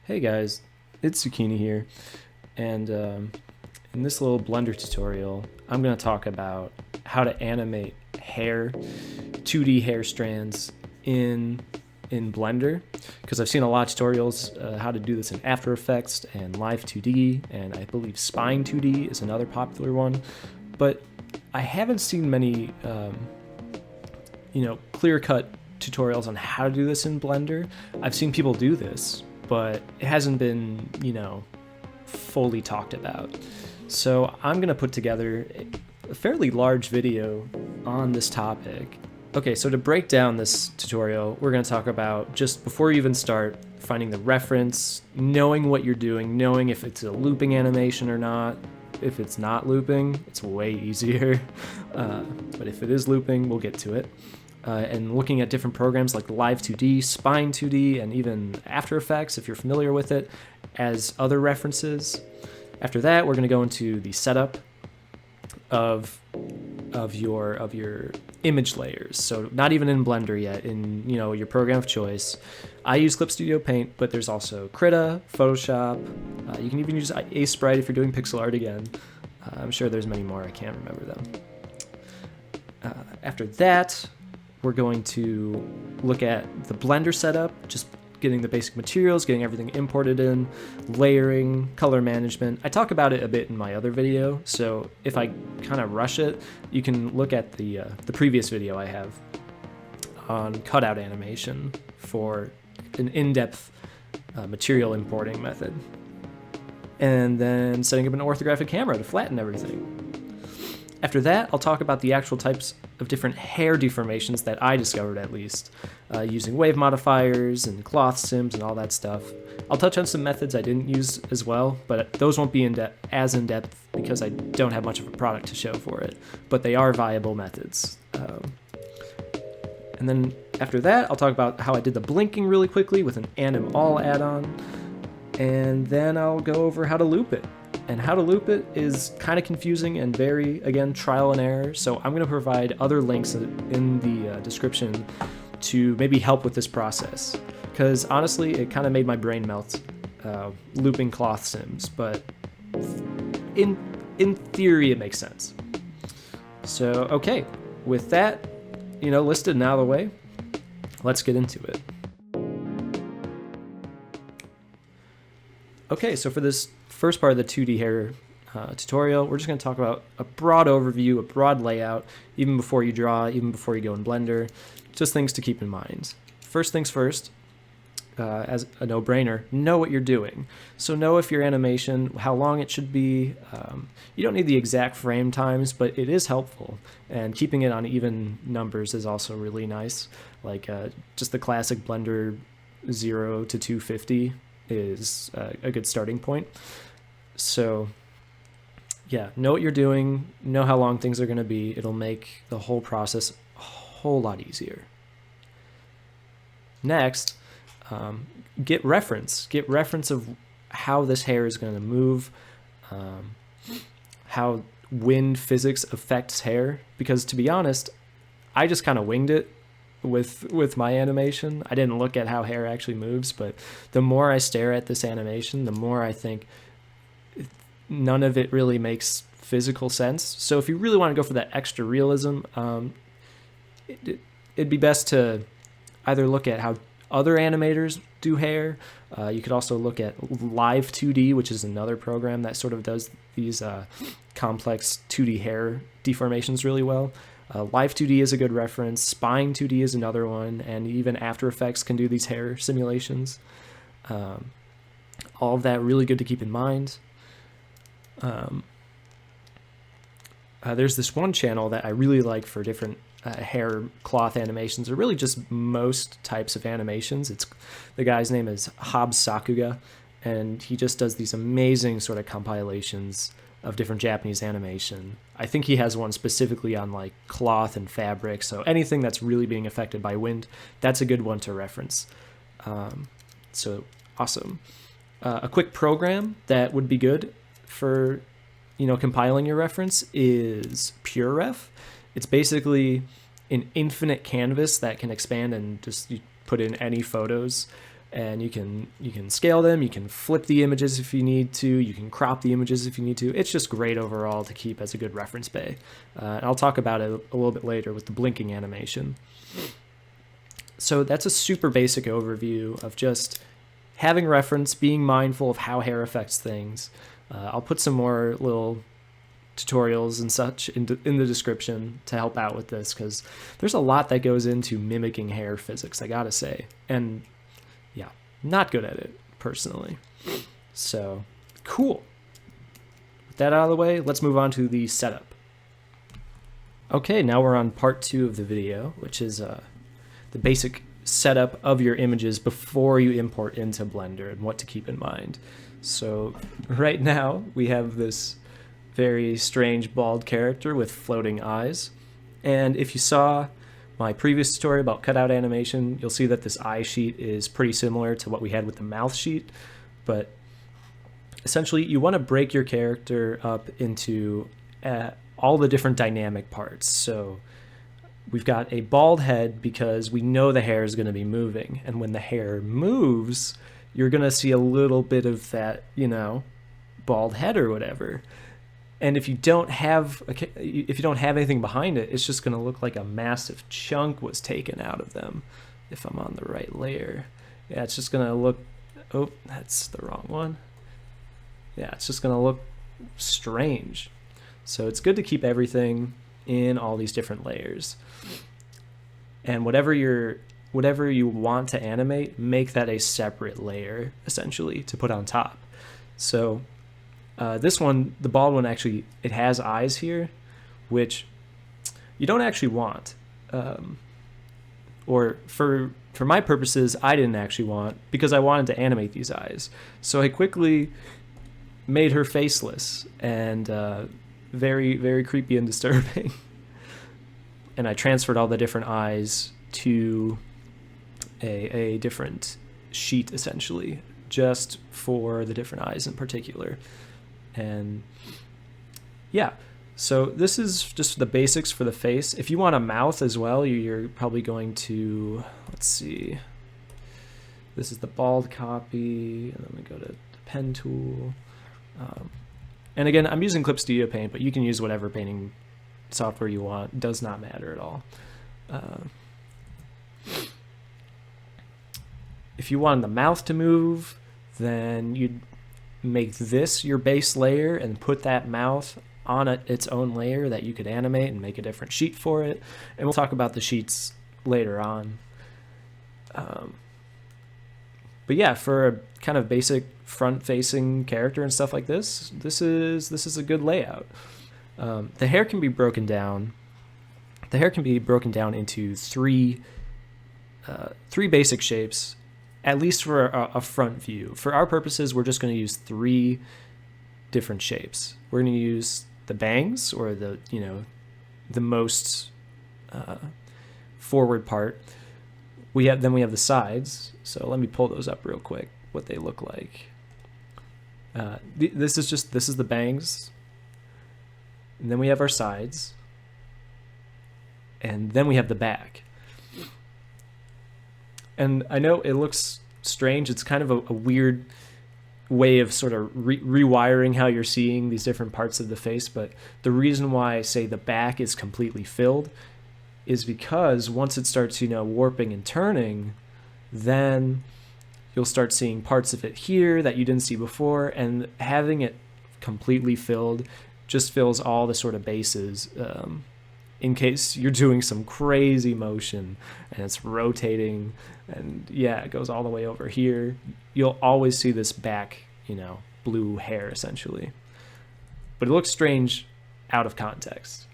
Hey guys, it's Zucchini here, and in this little Blender tutorial, I'm going to talk about how to animate hair, 2D hair strands in Blender, because I've seen a lot of tutorials how to do this in After Effects and Live 2D, and I believe Spine 2D is another popular one, but I haven't seen many, clear-cut tutorials on how to do this in Blender. I've seen people do this, but it hasn't been, fully talked about. So I'm going to put together a fairly large video on this topic. Okay, so to break down this tutorial, we're going to talk about, just before you even start, finding the reference, knowing what you're doing, knowing if it's a looping animation or not. If it's not looping, it's way easier. But if it is looping, we'll get to it. And looking at different programs like Live 2D, Spine 2D, and even After Effects, if you're familiar with it, as other references. After that, we're going to go into the setup of your image layers. So not even in Blender yet, in your program of choice. I use Clip Studio Paint, but there's also Krita, Photoshop. You can even use Sprite if you're doing pixel art again. I'm sure there's many more. I can't remember them. After that, we're going to look at the Blender setup, just getting the basic materials, getting everything imported in, layering, color management. I talk about it a bit in my other video, so if I kind of rush it, you can look at the previous video I have on cutout animation for an in-depth material importing method. And then setting up an orthographic camera to flatten everything. After that, I'll talk about the actual types of different hair deformations that I discovered, at least, using wave modifiers and cloth sims and all that stuff. I'll touch on some methods I didn't use as well, but those won't be as in-depth because I don't have much of a product to show for it, but they are viable methods. And then after that, I'll talk about how I did the blinking really quickly with an Anim All add-on, and then I'll go over how to loop it. And how to loop it is kind of confusing and very, again, trial and error. So I'm going to provide other links in the description to maybe help with this process. Because honestly, it kind of made my brain melt looping cloth sims. But in theory, it makes sense. So, okay, with that, listed and out of the way, let's get into it. Okay, so for this first part of the 2D hair tutorial, we're just going to talk about a broad overview, a broad layout, even before you draw, even before you go in Blender, just things to keep in mind. First things first, as a no-brainer, know what you're doing. So know if your animation, how long it should be. You don't need the exact frame times, but it is helpful. And keeping it on even numbers is also really nice. Like just the classic Blender 0 to 250 is a good starting point. So yeah, know what you're doing, know how long things are going to be. It'll make the whole process a whole lot easier. Next, get reference of how this hair is going to move, how wind physics affects hair, because to be honest, I just kind of winged it with my animation. I didn't look at how hair actually moves, but the more I stare at this animation, the more I think none of it really makes physical sense. So if you really want to go for that extra realism, it'd be best to either look at how other animators do hair. You could also look at Live 2D, which is another program that sort of does these complex 2D hair deformations really well. Live 2D is a good reference, Spine 2D is another one, and even After Effects can do these hair simulations. All of that really good to keep in mind. There's this one channel that I really like for different hair cloth animations, or really just most types of animations. The guy's name is Hobbs Sakuga, and he just does these amazing sort of compilations of different Japanese animation. I think he has one specifically on like cloth and fabric, so anything that's really being affected by wind, that's a good one to reference. So awesome. A quick program that would be good for compiling your reference is PureRef. It's basically an infinite canvas that can expand and just you put in any photos. and you can scale them, you can flip the images if you need to, you can crop the images if you need to. It's just great overall to keep as a good reference bay. I'll talk about it a little bit later with the blinking animation. So that's a super basic overview of just having reference, being mindful of how hair affects things. I'll put some more little tutorials and such in the description to help out with this, because there's a lot that goes into mimicking hair physics, I gotta say. And yeah, not good at it, personally. So, cool. With that out of the way, let's move on to the setup. Okay, now we're on part 2 of the video, which is the basic setup of your images before you import into Blender and what to keep in mind. So, right now, we have this very strange bald character with floating eyes. And if you saw my previous tutorial about cutout animation, you'll see that this eye sheet is pretty similar to what we had with the mouth sheet. But essentially, you want to break your character up into all the different dynamic parts. So we've got a bald head because we know the hair is going to be moving. And when the hair moves, you're going to see a little bit of that, bald head or whatever. And if you don't have anything behind it, it's just going to look like a massive chunk was taken out of them. If I'm on the right layer, yeah, it's just going to look. Oh, that's the wrong one. Yeah, it's just going to look strange. So it's good to keep everything in all these different layers. And whatever you want to animate, make that a separate layer essentially to put on top. So. This one, the bald one, actually, it has eyes here, which you don't actually want. Or for my purposes, I didn't actually want, because I wanted to animate these eyes. So I quickly made her faceless and very, very creepy and disturbing. And I transferred all the different eyes to a different sheet, essentially, just for the different eyes in particular. And yeah, so this is just the basics for the face. If you want a mouth as well, you're probably going to, let's see, this is the bald copy, and then we go to the pen tool. And again, I'm using Clip Studio Paint, but you can use whatever painting software you want. It does not matter at all. If you wanted the mouth to move, then you'd make this your base layer and put that mouth on its own layer that you could animate and make a different sheet for it. And we'll talk about the sheets later on. But yeah, for a kind of basic front-facing character and stuff like this, this is a good layout. The hair can be broken down. The hair can be broken down into three basic shapes, at least for a front view. For our purposes, we're just going to use 3 different shapes. We're going to use the bangs, or the most forward part. Then we have the sides. So let me pull those up real quick, what they look like. This is the bangs. And then we have our sides. And then we have the back. And I know it looks strange. It's kind of a weird way of sort of rewiring how you're seeing these different parts of the face. But the reason why I say the back is completely filled is because once it starts, warping and turning, then you'll start seeing parts of it here that you didn't see before. And having it completely filled just fills all the sort of bases, in case you're doing some crazy motion and it's rotating, and yeah, it goes all the way over here. You'll always see this back, blue hair essentially. But it looks strange out of context.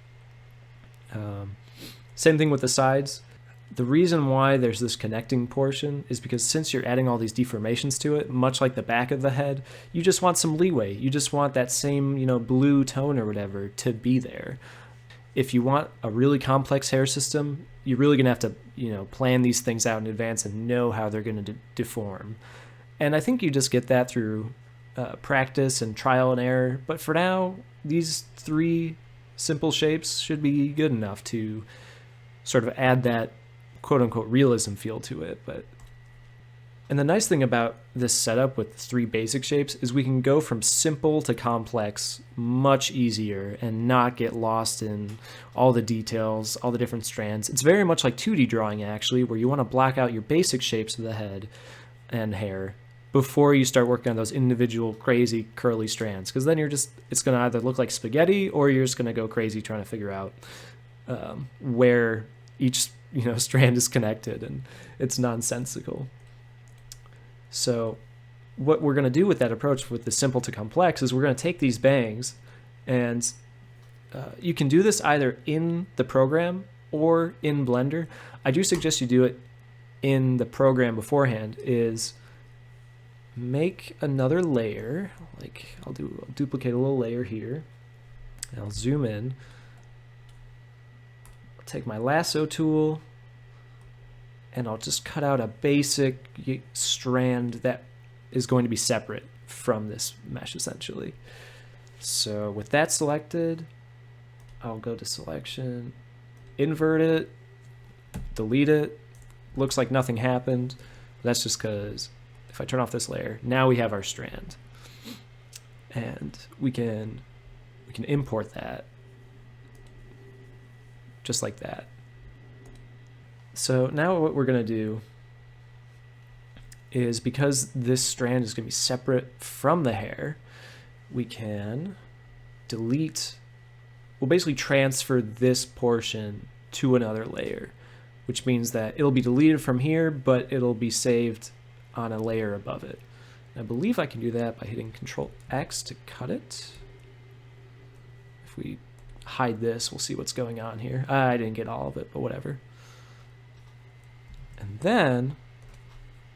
Same thing with the sides. The reason why there's this connecting portion is because since you're adding all these deformations to it, much like the back of the head, you just want some leeway. You just want that same, blue tone or whatever to be there. If you want a really complex hair system, you're really going to have to, plan these things out in advance and know how they're going to deform. And I think you just get that through practice and trial and error. But for now, these 3 simple shapes should be good enough to sort of add that quote-unquote realism feel to it. But And the nice thing about this setup with 3 basic shapes is we can go from simple to complex much easier and not get lost in all the details, all the different strands. It's very much like 2D drawing actually, where you want to black out your basic shapes of the head and hair before you start working on those individual crazy curly strands, because then it's going to either look like spaghetti or you're just going to go crazy trying to figure out where each strand is connected, and it's nonsensical. So what we're going to do with that approach with the simple to complex is we're going to take these bangs, and you can do this either in the program or in Blender. I do suggest you do it in the program beforehand. Is make another layer, like I'll duplicate a little layer here, and I'll zoom in. I'll take my lasso tool, and I'll just cut out a basic strand that is going to be separate from this mesh essentially. So with that selected, I'll go to selection, invert it, delete it. Looks like nothing happened. That's just because if I turn off this layer, now we have our strand. And we can import that just like that. So now what we're going to do is, because this strand is going to be separate from the hair, we can delete, we'll basically transfer this portion to another layer, which means that it'll be deleted from here, but it'll be saved on a layer above it. I believe I can do that by hitting Control X to cut it. If we hide this, we'll see what's going on here. I didn't get all of it, but whatever. And then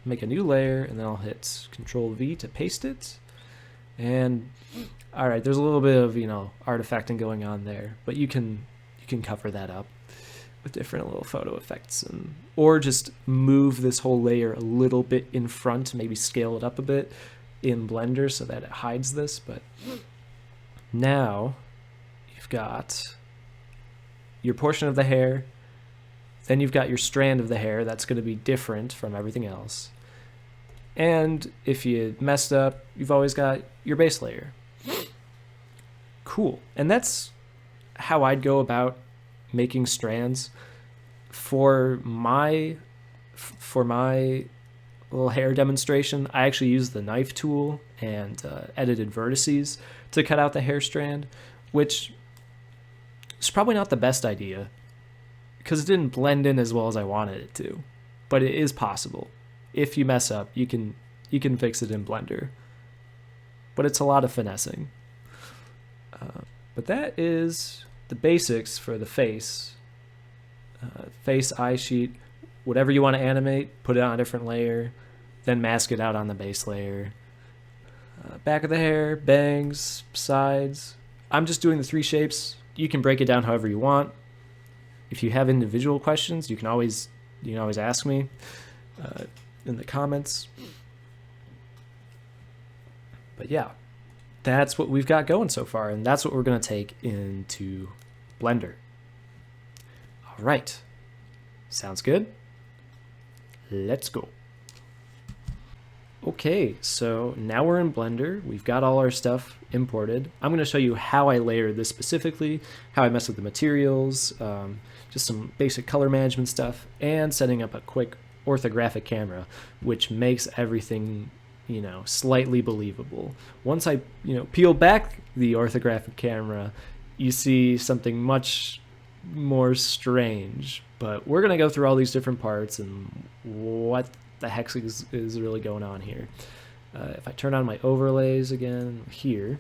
make a new layer, and then I'll hit Control V to paste it. And all right, there's a little bit of artifacting going on there, but you can cover that up with different little photo effects, or just move this whole layer a little bit in front, maybe scale it up a bit in Blender so that it hides this. But now you've got your portion of the hair, then you've got your strand of the hair that's going to be different from everything else. And if you messed up, you've always got your base layer. Cool. And that's how I'd go about making strands. For my little hair demonstration, I actually used the knife tool and edited vertices to cut out the hair strand, which is probably not the best idea because it didn't blend in as well as I wanted it to, but it is possible. If you mess up, you can fix it in Blender, but it's a lot of finessing. But that is the basics for the face. Face, eye sheet, whatever you want to animate, put it on a different layer, then mask it out on the base layer. Back of the hair, bangs, sides. I'm just doing the 3 shapes. You can break it down however you want. If you have individual questions, you can always ask me in the comments. But yeah, that's what we've got going so far, and that's what we're going to take into Blender. All right, sounds good. Let's go. Okay, so now we're in Blender. We've got all our stuff imported. I'm going to show you how I layered this specifically, how I mess with the materials, just some basic color management stuff, and setting up a quick orthographic camera, which makes everything, slightly believable. Once I, peel back the orthographic camera, you see something much more strange. But we're going to go through all these different parts and what the heck is really going on here. If I turn on my overlays again here,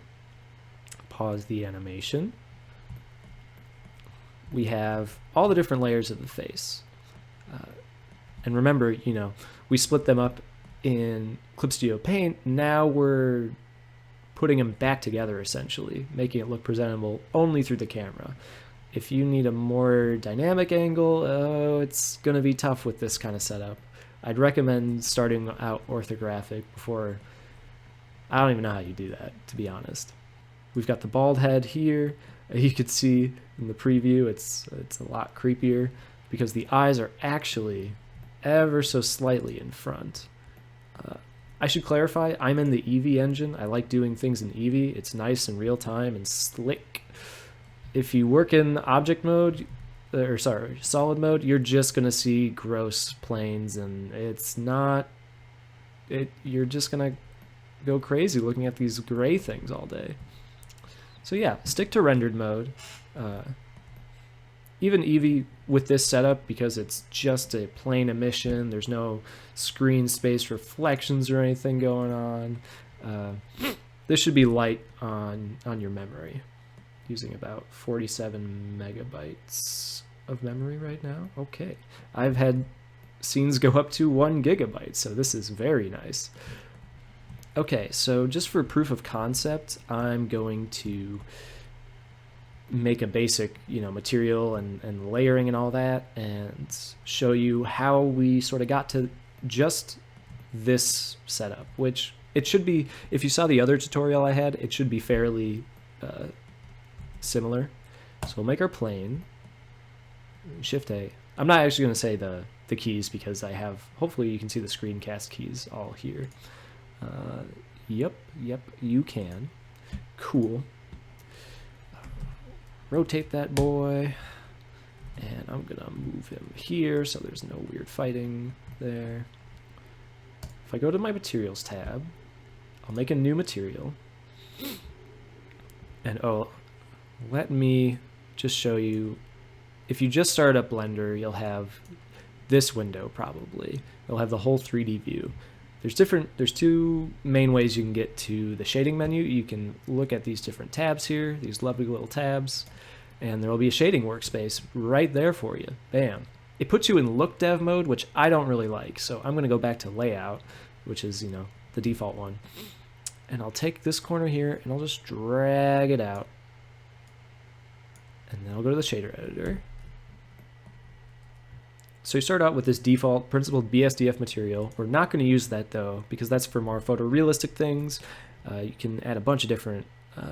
pause the animation, we have all the different layers of the face. And remember, we split them up in Clip Studio Paint. Now we're putting them back together, essentially, making it look presentable only through the camera. If you need a more dynamic angle, it's going to be tough with this kind of setup. I'd recommend starting out orthographic before. I don't even know how you do that, to be honest. We've got the bald head here. You could see in the preview it's a lot creepier because the eyes are actually ever so slightly in front. I should clarify, I'm in the Eevee engine. I like doing things in Eevee. It's nice and real time and slick. If you work in object mode, or sorry, solid mode, you're just gonna see gross planes, and it's not. You're just gonna go crazy looking at these gray things all day. So yeah, stick to rendered mode. Even Eevee with this setup, because it's just a plain emission, there's no screen space reflections or anything going on. This should be light on your memory, using about 47 megabytes of memory right now. Okay, I've had scenes go up to 1 gigabyte, so this is very nice. Okay, so just for proof of concept, I'm going to make a basic, material and layering and all that, and show you how we sort of got to just this setup, which it should be, if you saw the other tutorial I had, it should be fairly similar. So we'll make our plane, Shift A. I'm not actually going to say the keys because I have, hopefully you can see the screencast keys all here. Yep, you can. Cool. Rotate that boy, and I'm gonna move him here so there's no weird fighting there. If I go to my materials tab, I'll make a new material, and let me just show you. If you just start up Blender, you'll have this window probably. You'll have the whole 3D view. There's two main ways you can get to the shading menu. You can look at these different tabs here, these lovely little tabs, and there will be a shading workspace right there for you. Bam. It puts you in look dev mode, which I don't really like, so I'm going to go back to layout, which is, the default one. And I'll take this corner here and I'll just drag it out. And then I'll go to the shader editor. So you start out with this default principled BSDF material. We're not going to use that though, because that's for more photorealistic things. You can add a bunch of different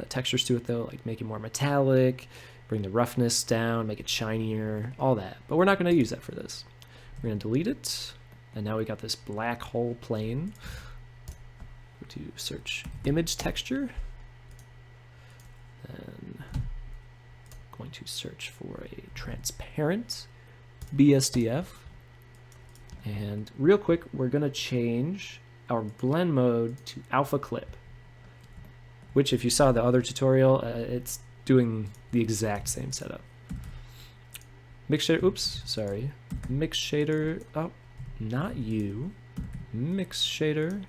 textures to it though, like make it more metallic, bring the roughness down, make it shinier, all that. But we're not going to use that for this. We're going to delete it, and now we got this black hole plane. Go to search image texture, and going to search for a transparent BSDF, and real quick we're going to change our blend mode to alpha clip, which if you saw the other tutorial, it's doing the exact same setup. Mix shader, mix shader, oh, not you, mix shader,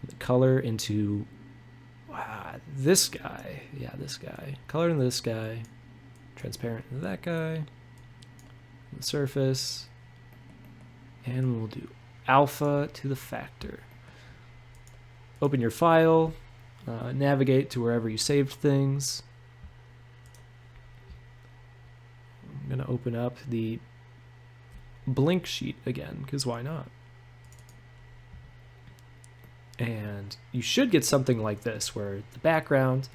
the color into this guy, color into this guy, transparent to that guy, the surface, and we'll do alpha to the factor. Open your file, navigate to wherever you saved things. I'm going to open up the blink sheet again, because why not? And you should get something like this, where the background,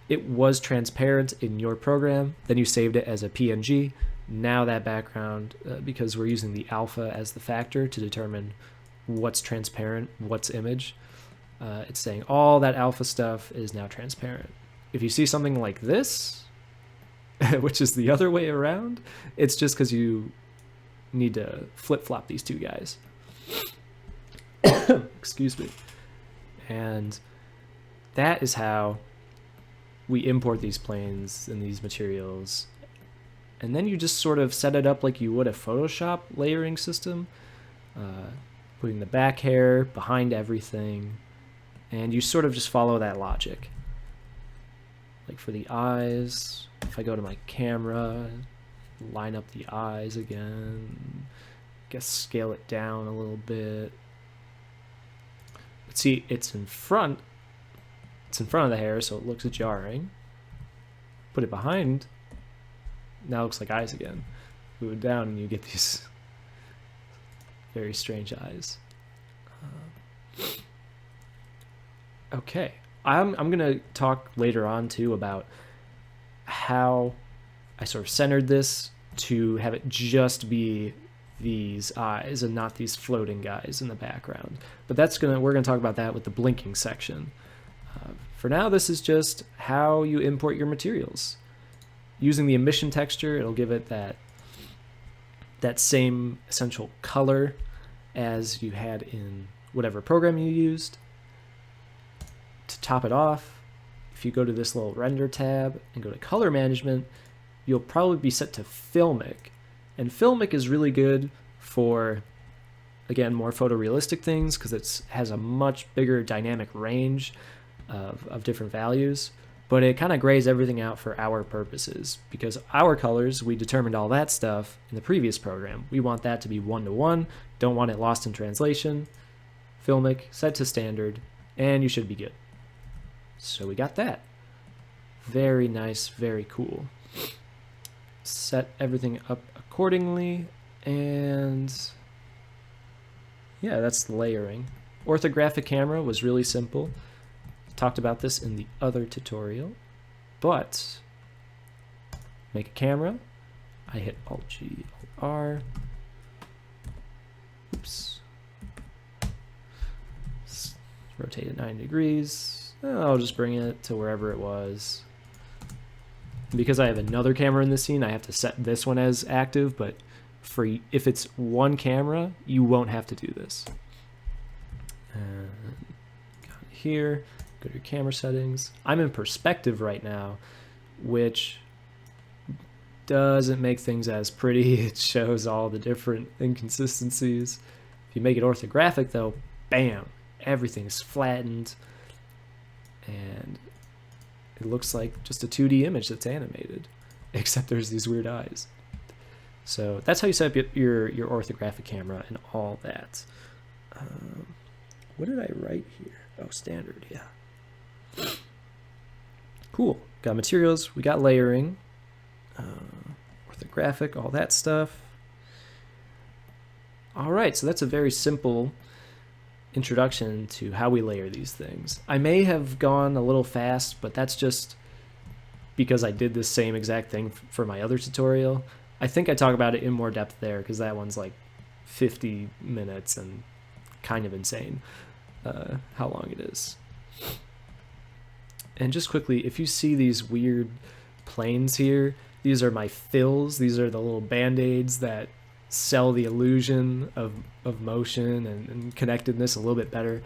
it was transparent in your program, then you saved it as a PNG. Now that background, because we're using the alpha as the factor to determine what's transparent, what's image, it's saying all that alpha stuff is now transparent. If you see something like this, which is the other way around, it's just because you need to flip-flop these two guys. Excuse me. And that is how we import these planes and these materials, and then you just sort of set it up like you would a Photoshop layering system, putting the back hair behind everything, and you sort of just follow that logic. Like for the eyes, if I go to my camera, line up the eyes again, I guess scale it down a little bit. But see, it's in front of the hair, so it looks jarring. Put it behind, now it looks like eyes again. Move it down and you get these very strange eyes. Okay, I'm going to talk later on too about how I sort of centered this to have it just be these eyes and not these floating guys in the background. But we're gonna talk about that with the blinking section. For now, this is just how you import your materials. Using the emission texture, it'll give it that same essential color as you had in whatever program you used. To top it off, if you go to this little render tab and go to color management, you'll probably be set to filmic. And filmic is really good for, again, more photorealistic things because it has a much bigger dynamic range of different values. But it kind of grays everything out for our purposes because our colors, we determined all that stuff in the previous program. We want that to be 1-to-1, don't want it lost in translation. Filmic, set to standard, and you should be good. So we got that. Very nice, very cool. Set everything up accordingly, and yeah, that's layering. Orthographic camera was really simple. Talked about this in the other tutorial, but make a camera. I hit Alt-G, Alt-R. Oops. Rotate it 90 degrees. I'll just bring it to wherever it was. Because I have another camera in the scene, I have to set this one as active, but if it's one camera, you won't have to do this. And got it here. Go to your camera settings. I'm in perspective right now, which doesn't make things as pretty. It shows all the different inconsistencies. If you make it orthographic though, bam, everything's flattened and it looks like just a 2D image that's animated, except there's these weird eyes. So that's how you set up your orthographic camera and all that. What did I write here? Oh, standard, yeah. Cool. Got materials, we got layering, orthographic, all that stuff. All right, so that's a very simple introduction to how we layer these things. I may have gone a little fast, but that's just because I did the same exact thing for my other tutorial. I think I talk about it in more depth there because that one's like 50 minutes and kind of insane how long it is. And just quickly, if you see these weird planes here, these are my fills. These are the little band-aids that sell the illusion of motion and connectedness a little bit better.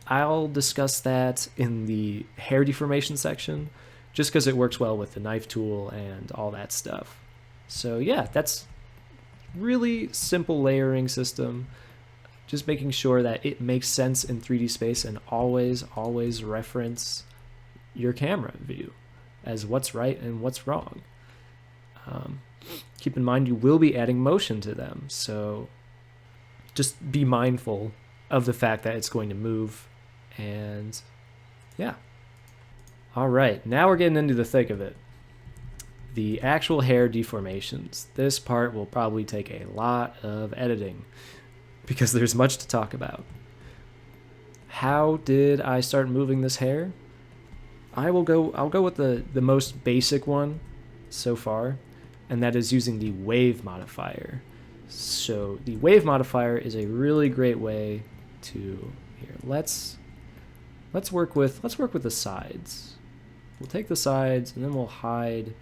I'll discuss that in the hair deformation section, just because it works well with the knife tool and all that stuff. So yeah, that's really simple layering system. Just making sure that it makes sense in 3D space and always reference your camera view as what's right and what's wrong. Keep in mind you will be adding motion to them, so just be mindful of the fact that it's going to move. And yeah. All right, now we're getting into the thick of it. The actual hair deformations. This part will probably take a lot of editing because there's much to talk about. How did I start moving this hair? I'll go with the most basic one so far, and that is using the wave modifier. So the wave modifier is a really great way to here. Let's work with the sides. We'll take the sides and then we'll hide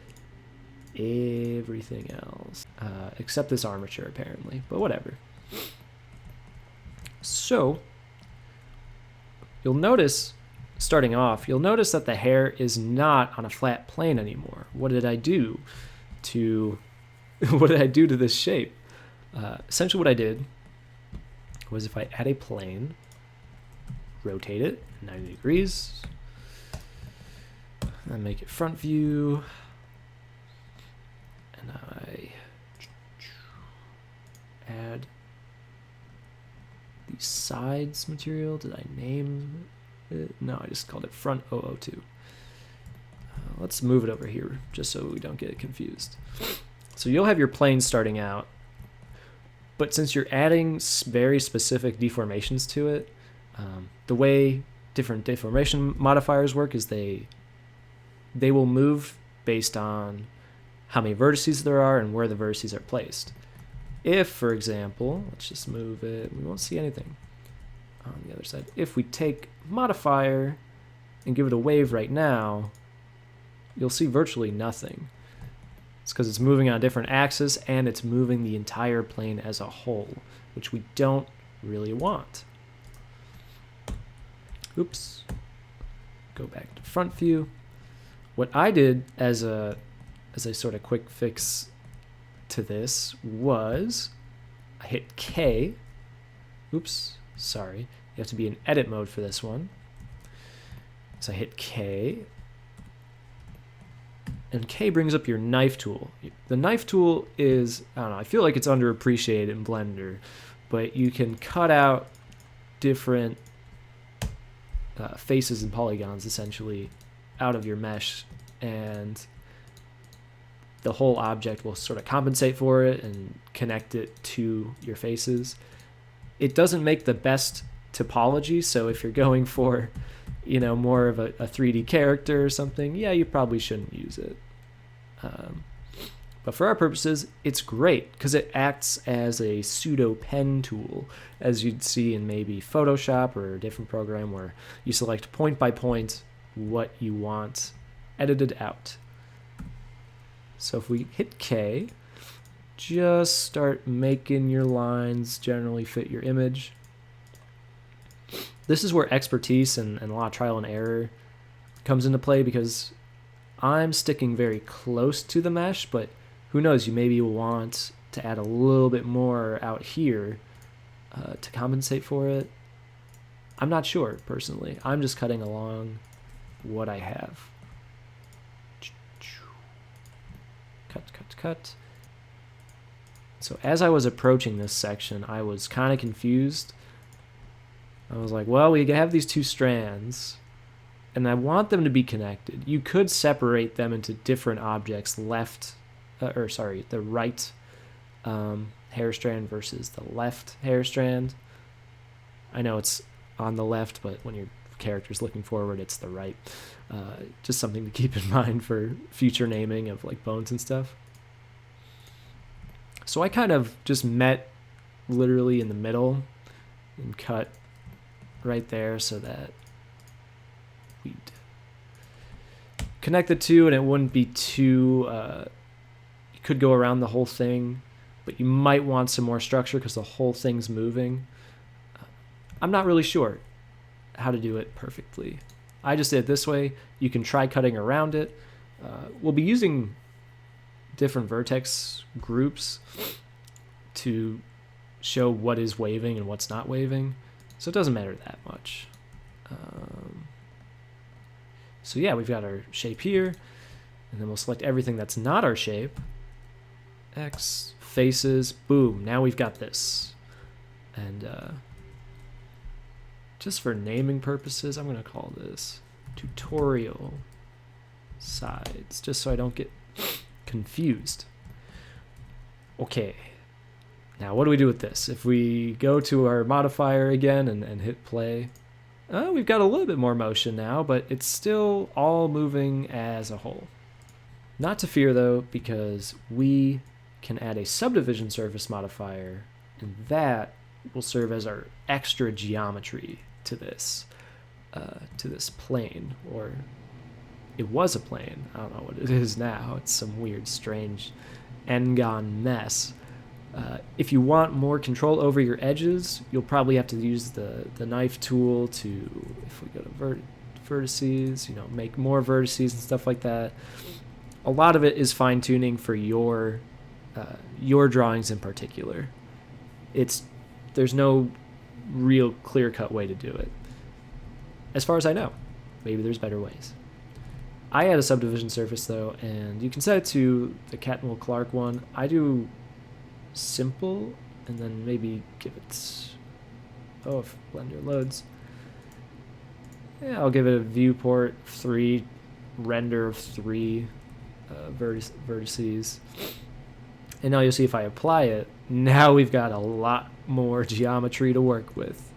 everything else except this armature apparently, but whatever. So you'll notice starting off, you'll notice that the hair is not on a flat plane anymore. What did I do to this shape? Essentially what I did was if I add a plane, rotate it 90 degrees, and make it front view, and I add the sides material. Did I name it? No, I just called it front 002. Let's move it over here just so we don't get confused. So you'll have your plane starting out, but since you're adding very specific deformations to it, the way different deformation modifiers work is they will move based on how many vertices there are and where the vertices are placed. If, for example, let's just move it, we won't see anything on the other side. If we take modifier and give it a wave right now, you'll see virtually nothing. It's because it's moving on a different axis and it's moving the entire plane as a whole, which we don't really want. Oops. Go back to front view. What I did as a sort of quick fix to this was I hit K. Oops, sorry. You have to be in edit mode for this one. So I hit K. And K brings up your knife tool. The knife tool is, I don't know, I feel like it's underappreciated in Blender, but you can cut out different faces and polygons essentially out of your mesh, and the whole object will sort of compensate for it and connect it to your faces. It doesn't make the best topology, so if you're going for, you know, more of a 3D character or something, yeah, you probably shouldn't use it. But for our purposes, it's great because it acts as a pseudo pen tool, as you'd see in maybe Photoshop or a different program where you select point by point what you want edited out. So if we hit K, just start making your lines generally fit your image. This is where expertise and a lot of trial and error comes into play, because I'm sticking very close to the mesh, but who knows, you maybe want to add a little bit more out here to compensate for it. I'm not sure, personally. I'm just cutting along what I have. Cut, cut, cut. So as I was approaching this section, I was kind of confused. I was like, well, we have these two strands, and I want them to be connected. You could separate them into different objects, the right hair strand versus the left hair strand. I know it's on the left, but when your character's looking forward, it's the right. Just something to keep in mind for future naming of like bones and stuff. So I kind of just met literally in the middle and cut right there so that we'd connect the two and it wouldn't be too, you could go around the whole thing, but you might want some more structure because the whole thing's moving. I'm not really sure how to do it perfectly. I just did it this way. You can try cutting around it. We'll be using different vertex groups to show what is waving and what's not waving, so it doesn't matter that much. So yeah, we've got our shape here, and then we'll select everything that's not our shape. X, faces, boom, now we've got this. And just for naming purposes, I'm going to call this tutorial sides, just so I don't get confused. Okay, now what do we do with this? If we go to our modifier again and hit play, we've got a little bit more motion now, but it's still all moving as a whole. Not to fear though, because we can add a subdivision surface modifier, and that will serve as our extra geometry to this plane, or it was a plane. I don't know what it is now. It's some weird, strange n-gon mess. If you want more control over your edges, you'll probably have to use the knife tool to, if we go to vertices, you know, make more vertices and stuff like that. A lot of it is fine-tuning for your drawings in particular. There's no real clear-cut way to do it, as far as I know. Maybe there's better ways. I add a subdivision surface though, and you can set it to the Catmull Clark one. I do simple, and then maybe give it, if Blender loads, yeah, I'll give it a viewport 3, render of 3 vertices. And now you'll see if I apply it, now we've got a lot more geometry to work with.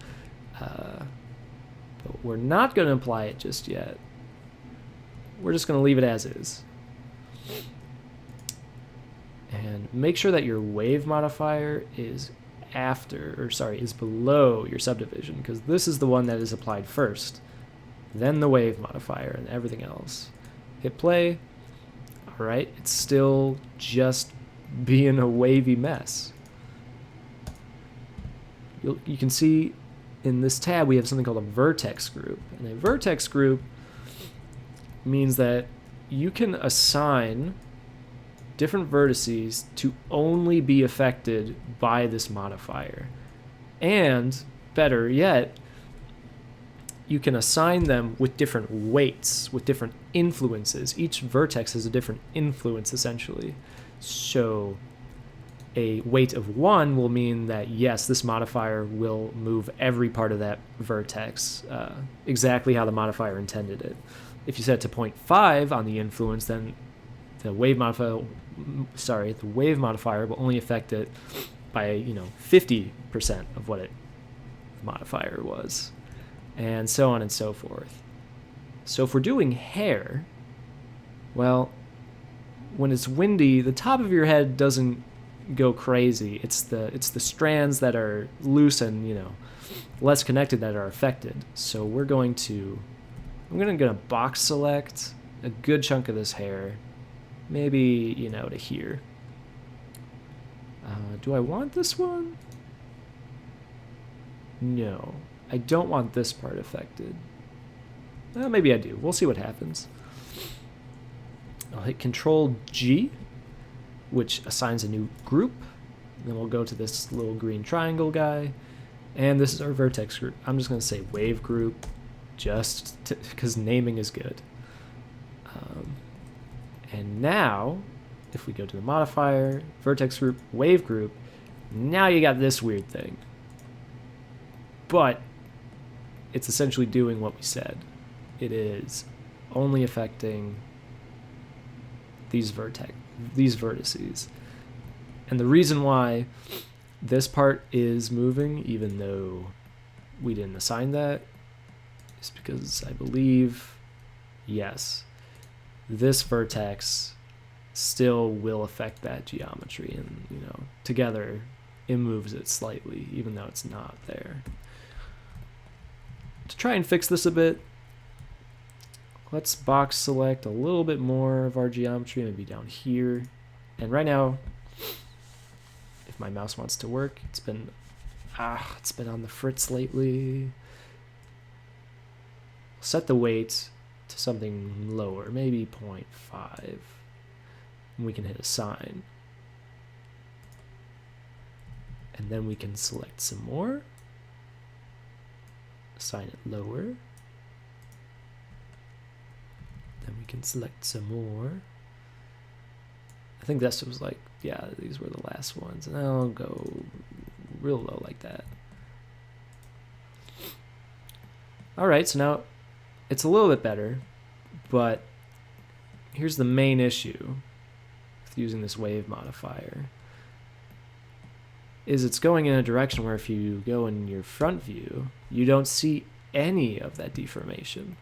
But we're not going to apply it just yet. We're just going to leave it as is. And make sure that your wave modifier is is below your subdivision, because this is the one that is applied first, then the wave modifier and everything else. Hit play. All right, it's still just being a wavy mess. You can see in this tab we have something called a vertex group, and a vertex group means that you can assign different vertices to only be affected by this modifier. And better yet, you can assign them with different weights, with different influences. Each vertex has a different influence, essentially. So a weight of 1 will mean that, yes, this modifier will move every part of that vertex exactly how the modifier intended it. If you set it to 0.5 on the influence, then the wave modifier will only affect it by 50% of what the modifier was, and so on and so forth. So if we're doing hair, well, when it's windy, the top of your head doesn't go crazy. It's the strands that are loose and less connected that are affected. So I'm gonna box select a good chunk of this hair, maybe to here. Do I want this one? No, I don't want this part affected. Well, maybe I do. We'll see what happens. I'll hit Control G, which assigns a new group. Then we'll go to this little green triangle guy, and this is our vertex group. I'm just going to say wave group, just because naming is good. And now, if we go to the modifier, vertex group, wave group, now you got this weird thing. But it's essentially doing what we said. It is only affecting these vertices. And the reason why this part is moving, even though we didn't assign that, is because I believe, yes, this vertex still will affect that geometry, and together it moves it slightly, even though it's not there. To try and fix this a bit, let's box select a little bit more of our geometry, maybe down here. And right now, if my mouse wants to work, it's been on the fritz lately. Set the weight to something lower, maybe 0.5. And we can hit assign. And then we can select some more. Assign it lower. Then we can select some more. I think this was these were the last ones. And I'll go real low like that. All right, so now it's a little bit better, but here's the main issue with using this wave modifier. Is it's going in a direction where if you go in your front view, you don't see any of that deformation.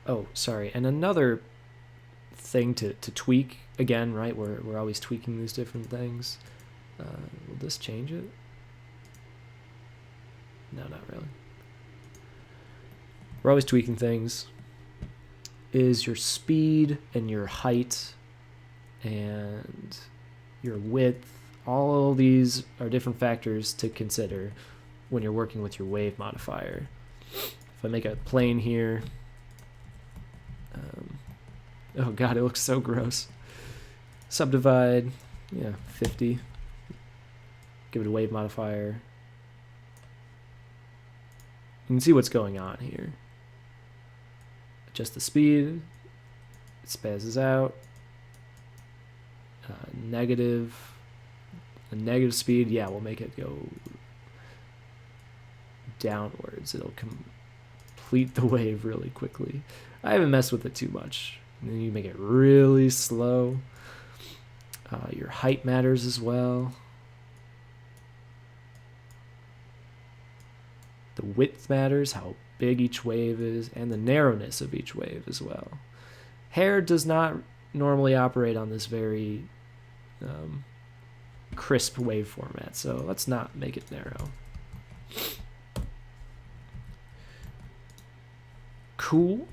Oh, sorry, and another thing to tweak, again, right, we're always tweaking these different things. Will this change it? No, not really. We're always tweaking things. Is your speed and your height and your width, all of these are different factors to consider when you're working with your wave modifier. If I make a plane here, oh god, it looks so gross. Subdivide, 50. Give it a wave modifier. You can see what's going on here. Adjust the speed. It spazzes out. A negative speed, we'll make it go downwards. It'll complete the wave really quickly. I haven't messed with it too much. And then you make it really slow. Your height matters as well. The width matters, how big each wave is, and the narrowness of each wave as well. Hair does not normally operate on this very crisp wave format, so let's not make it narrow. Cool,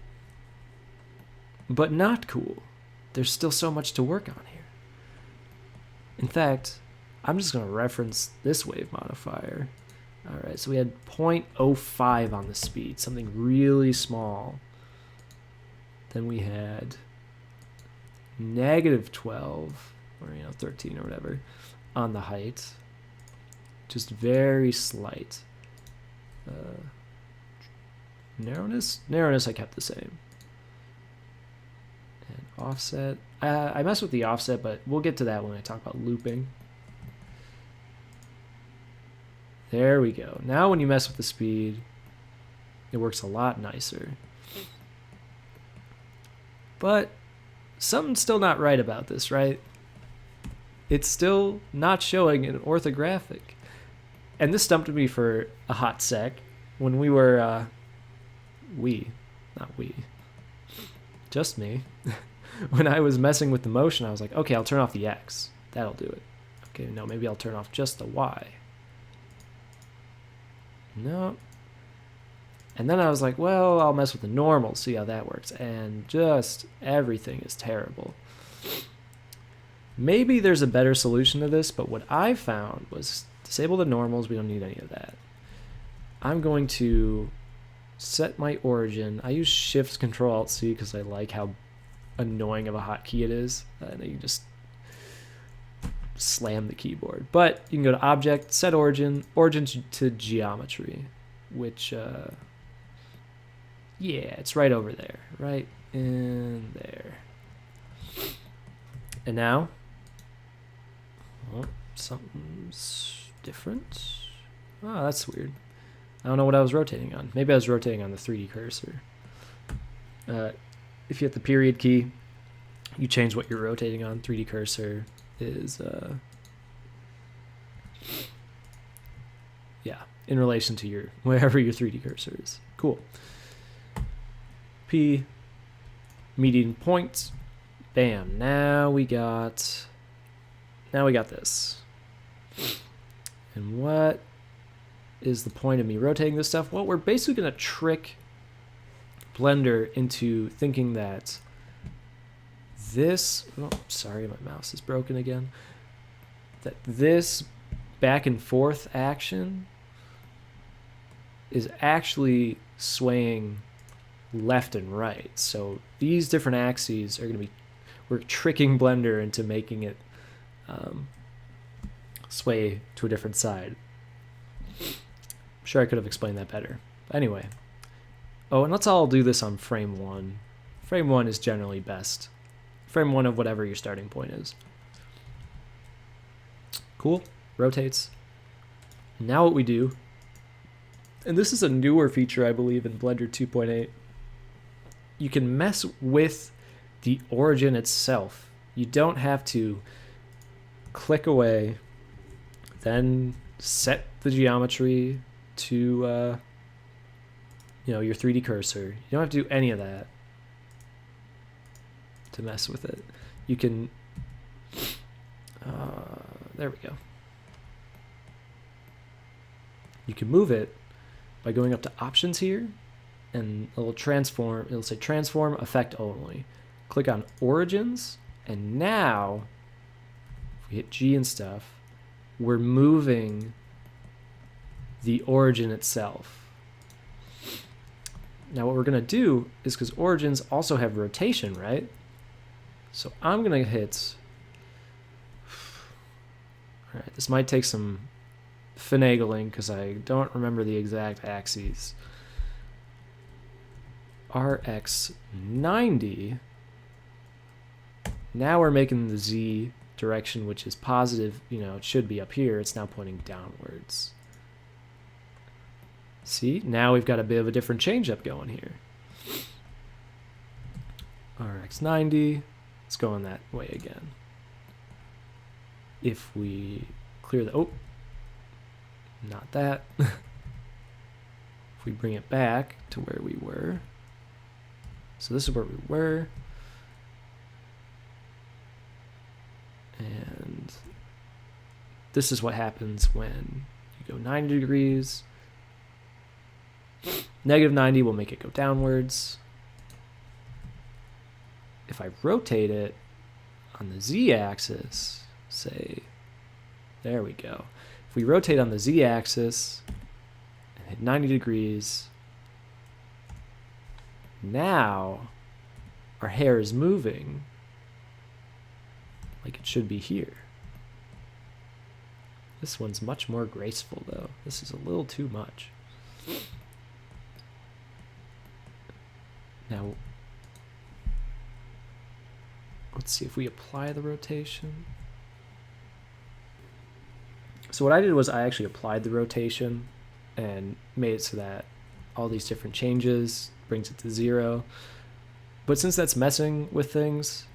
but not cool. There's still so much to work on here. In fact, I'm just going to reference this wave modifier. All right, so we had 0.05 on the speed, something really small. Then we had -12, or 13 or whatever, on the height. Just very slight. Narrowness I kept the same. And offset, I messed with the offset, but we'll get to that when I talk about looping. There we go. Now when you mess with the speed, it works a lot nicer. But something's still not right about this, right? It's still not showing an orthographic. And this stumped me for a hot sec when we were, just me. When I was messing with the motion, I was like, okay, I'll turn off the X. That'll do it. Okay, no, maybe I'll turn off just the Y. No. And then I was like, well, I'll mess with the normal, see how that works. And just everything is terrible. Maybe there's a better solution to this, but what I found was disable the normals. We don't need any of that. I'm going to set my origin. I use Shift Control Alt C because I like how annoying of a hotkey it is. And you just slam the keyboard. But you can go to Object, Set Origin, Origin to Geometry, which, yeah, it's right over there. Right in there. And now, oh, something's different. Oh, that's weird. I don't know what I was rotating on. Maybe I was rotating on the 3D cursor. If you hit the period key, you change what you're rotating on. 3D cursor is, yeah, in relation to your, wherever your 3D cursor is. Cool. P, median point. Bam. Now we got this. And what is the point of me rotating this stuff? Well, we're basically going to trick Blender into thinking that this, oh, sorry, my mouse is broken again, that this back and forth action is actually swaying left and right. So these different axes are going to be, we're tricking Blender into making it sway to a different side. I'm sure I could have explained that better. Anyway. Oh, and let's all do this on frame 1. Frame 1 is generally best. Frame 1 of whatever your starting point is. Cool. Rotates. Now what we do, and this is a newer feature, I believe, in Blender 2.8. You can mess with the origin itself. You don't have to click away, then set the geometry to your 3D cursor. You don't have to do any of that to mess with it. You can, there we go. You can move it by going up to options here, and it'll say transform effect only. Click on origins, and now if we hit G and stuff, we're moving the origin itself. Now what we're going to do is, because origins also have rotation, right? So I'm going to hit, all right, this might take some finagling because I don't remember the exact axes. RX90. Now we're making the Z direction, which is positive. It should be up here. It's now pointing downwards. See, now we've got a bit of a different change up going here. RX90, let's go on that way again. If we clear the, oh, not that. If we bring it back to where we were. So this is where we were. And this is what happens when you go 90 degrees. Negative 90 will make it go downwards. If I rotate it on the z-axis, say, there we go. If we rotate on the z-axis and hit 90 degrees, now our hair is moving like it should be here. This one's much more graceful though. This is a little too much. Now, let's see if we apply the rotation. So what I did was I actually applied the rotation and made it so that all these different changes brings it to 0. But since that's messing with things,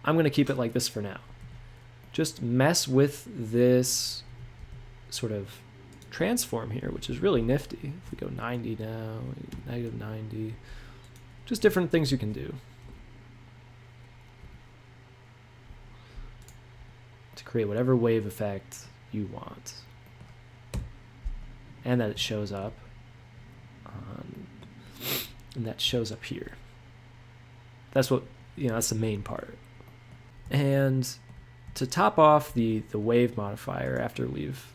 I'm going to keep it like this for now. Just mess with this sort of transform here, which is really nifty. If we go 90 now, negative 90, just different things you can do to create whatever wave effect you want. And that it shows up and that shows up here. That's what, that's the main part. And to top off the wave modifier after we've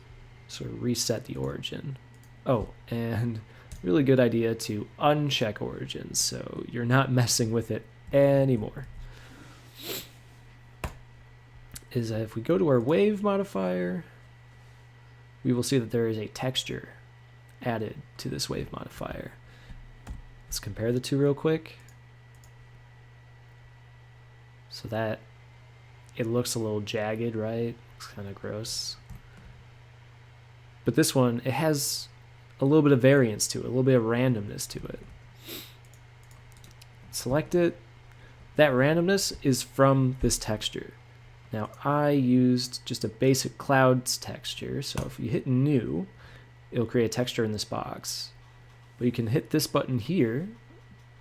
sort of reset the origin. Oh, and really good idea to uncheck origins so you're not messing with it anymore. Is that if we go to our wave modifier, we will see that there is a texture added to this wave modifier. Let's compare the two real quick. So that it looks a little jagged, right? It's kind of gross. But this one, it has a little bit of variance to it, a little bit of randomness to it. Select it. That randomness is from this texture. Now I used just a basic clouds texture, so if you hit new, it'll create a texture in this box. But you can hit this button here,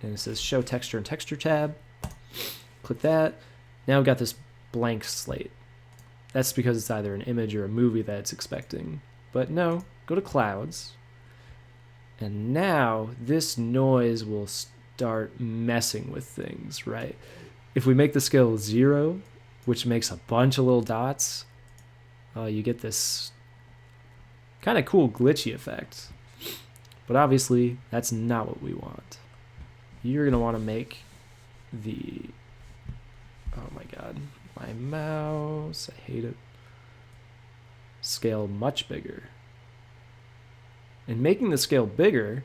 and it says show texture and texture tab. Click that. Now we've got this blank slate. That's because it's either an image or a movie that it's expecting. But no, go to clouds. And now this noise will start messing with things, right? If we make the scale 0, which makes a bunch of little dots, you get this kind of cool glitchy effect. But obviously, that's not what we want. You're going to want to make the... Oh my god, my mouse, I hate it. Scale much bigger. And making the scale bigger,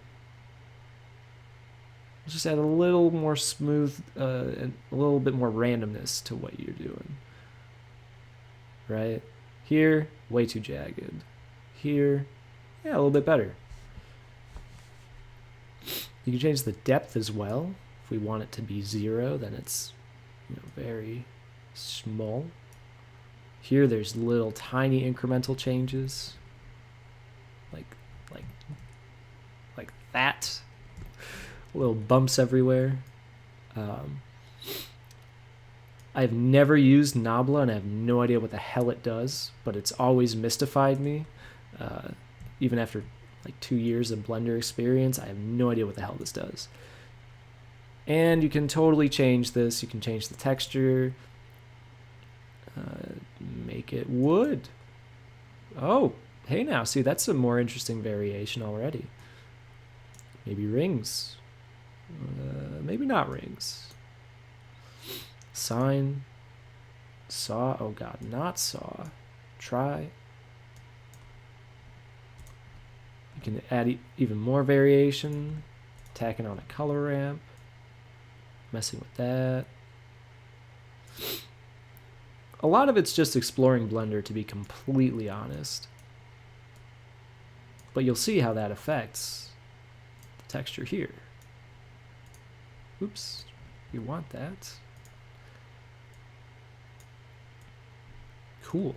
just add a little more smooth, and a little bit more randomness to what you're doing. Right? Here, way too jagged. Here, yeah, a little bit better. You can change the depth as well. If we want it to be 0, then it's very small. Here, there's little tiny incremental changes, like that. Little bumps everywhere. I've never used Nabla, and I have no idea what the hell it does, but it's always mystified me. Even after like 2 years of Blender experience, I have no idea what the hell this does. And you can totally change this. You can change the texture. Make it wood. Oh, hey now. See, that's a more interesting variation already. Maybe rings. Maybe not rings. Sign. Saw. Oh god, not saw. Try. You can add even more variation. Tacking on a color ramp. Messing with that. A lot of it's just exploring Blender, to be completely honest. But you'll see how that affects the texture here. Oops, you want that. Cool.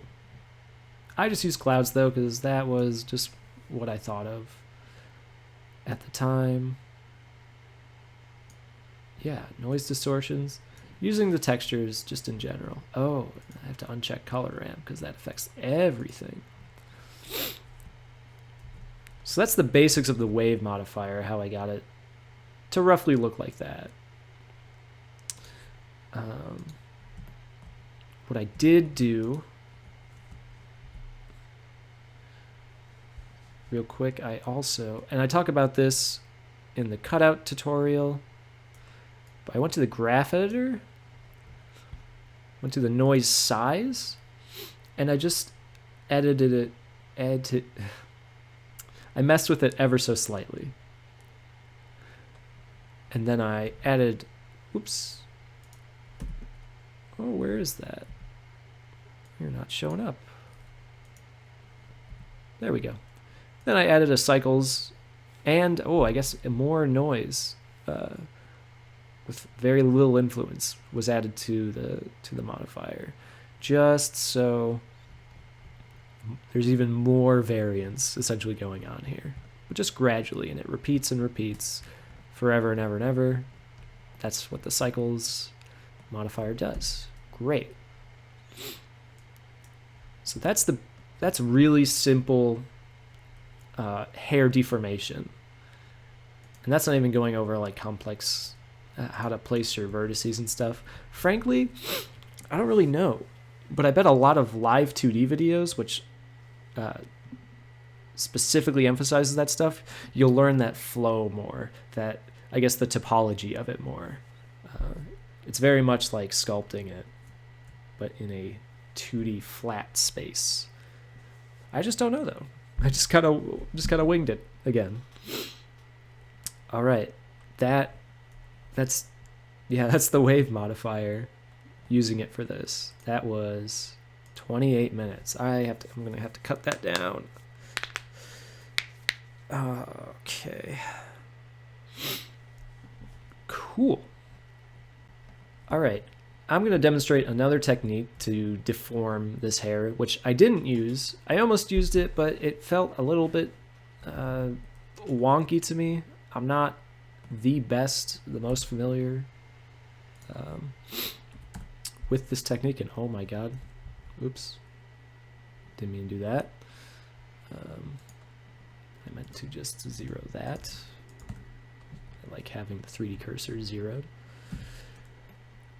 I just used clouds though, because that was just what I thought of at the time. Yeah, noise distortions. using the textures just in general. Oh, I have to uncheck color ramp because that affects everything. So that's the basics of the wave modifier, how I got it to roughly look like that. What I did do, real quick, I also, and I talk about this in the cutout tutorial, but I went to the graph editor, went to the noise size, and I just edited it, I messed with it ever so slightly. And then I added, oops. Oh, where is that? You're not showing up. There we go. Then I added a cycles and, oh, I guess more noise with very little influence was added to the modifier. Just so there's even more variance essentially going on here, but just gradually, and it repeats and repeats forever and ever and ever. That's what the cycles modifier does. Great. So that's really simple hair deformation, and that's not even going over like complex how to place your vertices and stuff. Frankly, I don't really know, but I bet a lot of live 2D videos, which specifically emphasizes that stuff, you'll learn that flow more, that I guess the topology of it more. It's very much like sculpting it, but in a 2D flat space. I just don't know though. I just kind of winged it again. All right, that's the wave modifier. Using it for this, that was 28 minutes. I'm gonna have to cut that down. Okay. Cool. All right. I'm going to demonstrate another technique to deform this hair, which I didn't use. I almost used it, but it felt a little bit wonky to me. I'm not the most familiar with this technique, and oh my god. Oops. Didn't mean to do that. I meant to just zero that. I like having the 3D cursor zeroed.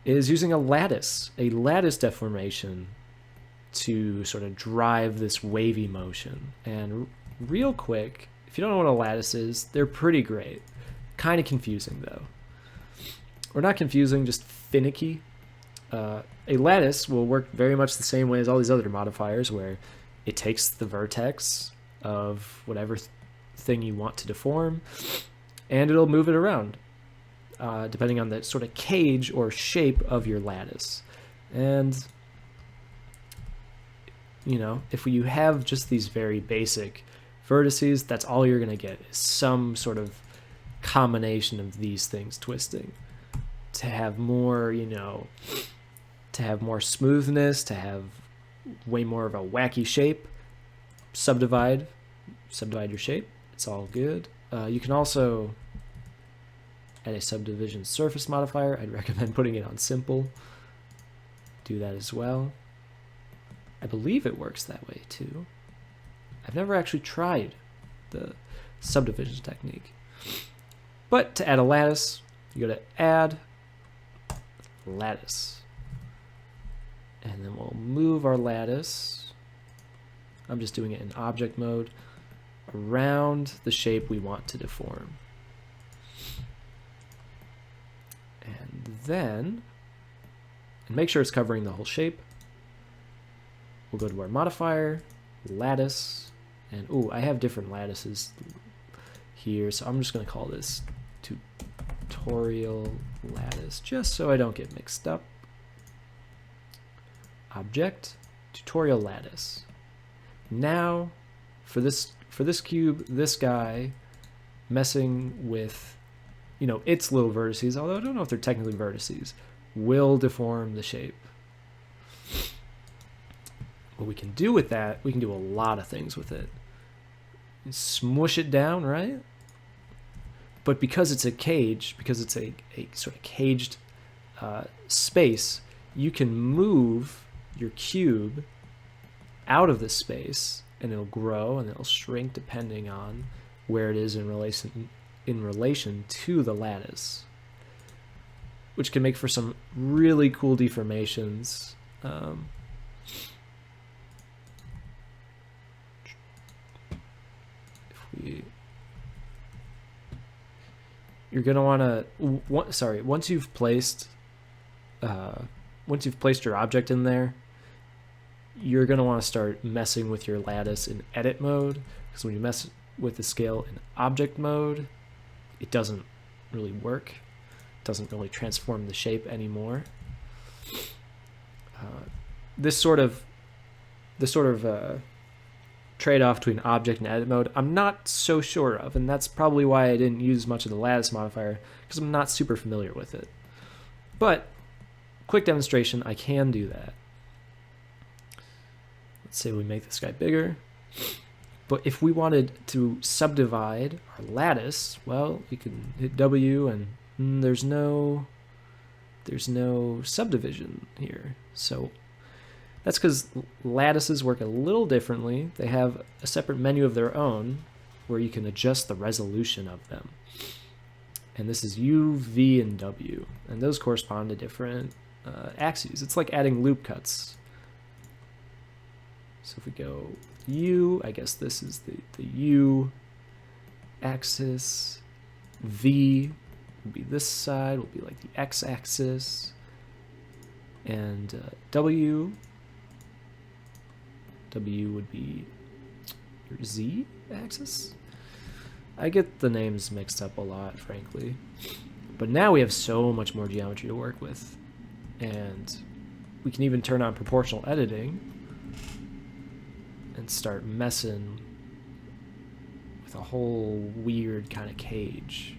Is using a lattice deformation to sort of drive this wavy motion. And real quick, if you don't know what a lattice is, they're pretty great. Kind of confusing though. Or not confusing, just finicky. A lattice will work very much the same way as all these other modifiers, where it takes the vertex of whatever thing you want to deform, and it'll move it around. Depending on the sort of cage or shape of your lattice. And, you know, if you have just these very basic vertices, that's all you're going to get is some sort of combination of these things twisting. To have more, you know, to have more smoothness, to have way more of a wacky shape, subdivide your shape. It's all good. You can also add a subdivision surface modifier. I'd recommend putting it on simple. Do that as well. I believe it works that way too. I've never actually tried the subdivision technique. But to add a lattice, you go to add lattice. And then we'll move our lattice. I'm just doing it in object mode around the shape we want to deform. And then, and make sure it's covering the whole shape. We'll go to our modifier, lattice, and ooh, I have different lattices here, so I'm just going to call this tutorial lattice, just so I don't get mixed up. Object, tutorial lattice. Now, for this cube, this guy messing with, you know, its little vertices, although I don't know if they're technically vertices, will deform the shape. What we can do with that, we can do a lot of things with it. Smush it down, right? But because it's a cage, because it's a sort of caged space, you can move your cube out of the space, and it'll grow and it'll shrink depending on where it is in relation to the lattice, which can make for some really cool deformations. You're gonna want to once you've placed your object in there, you're gonna want to start messing with your lattice in edit mode, because when you mess with the scale in object mode, it doesn't really work. It doesn't really transform the shape anymore. This sort of trade-off between object and edit mode, I'm not so sure of, and that's probably why I didn't use much of the lattice modifier, because I'm not super familiar with it. But quick demonstration, I can do that. Let's say we make this guy bigger. But if we wanted to subdivide our lattice, well, you can hit W, and there's no subdivision here. So that's because lattices work a little differently. They have a separate menu of their own where you can adjust the resolution of them. And this is U, V, and W. And those correspond to different axes. It's like adding loop cuts. So if we go U, I guess this is the U axis. V would be this side, will be like the X axis. And W would be your Z axis. I get the names mixed up a lot, frankly. But now we have so much more geometry to work with. And we can even turn on proportional editing and start messing with a whole weird kind of cage.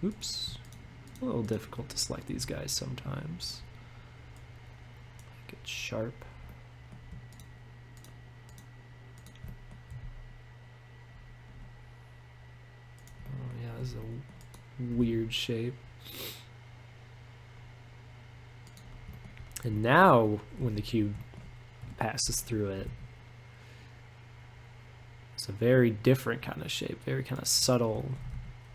Oops. A little difficult to select these guys sometimes. Make it sharp. Oh yeah, this is a weird shape. And now, when the cube passes through it, it's a very different kind of shape, very kind of subtle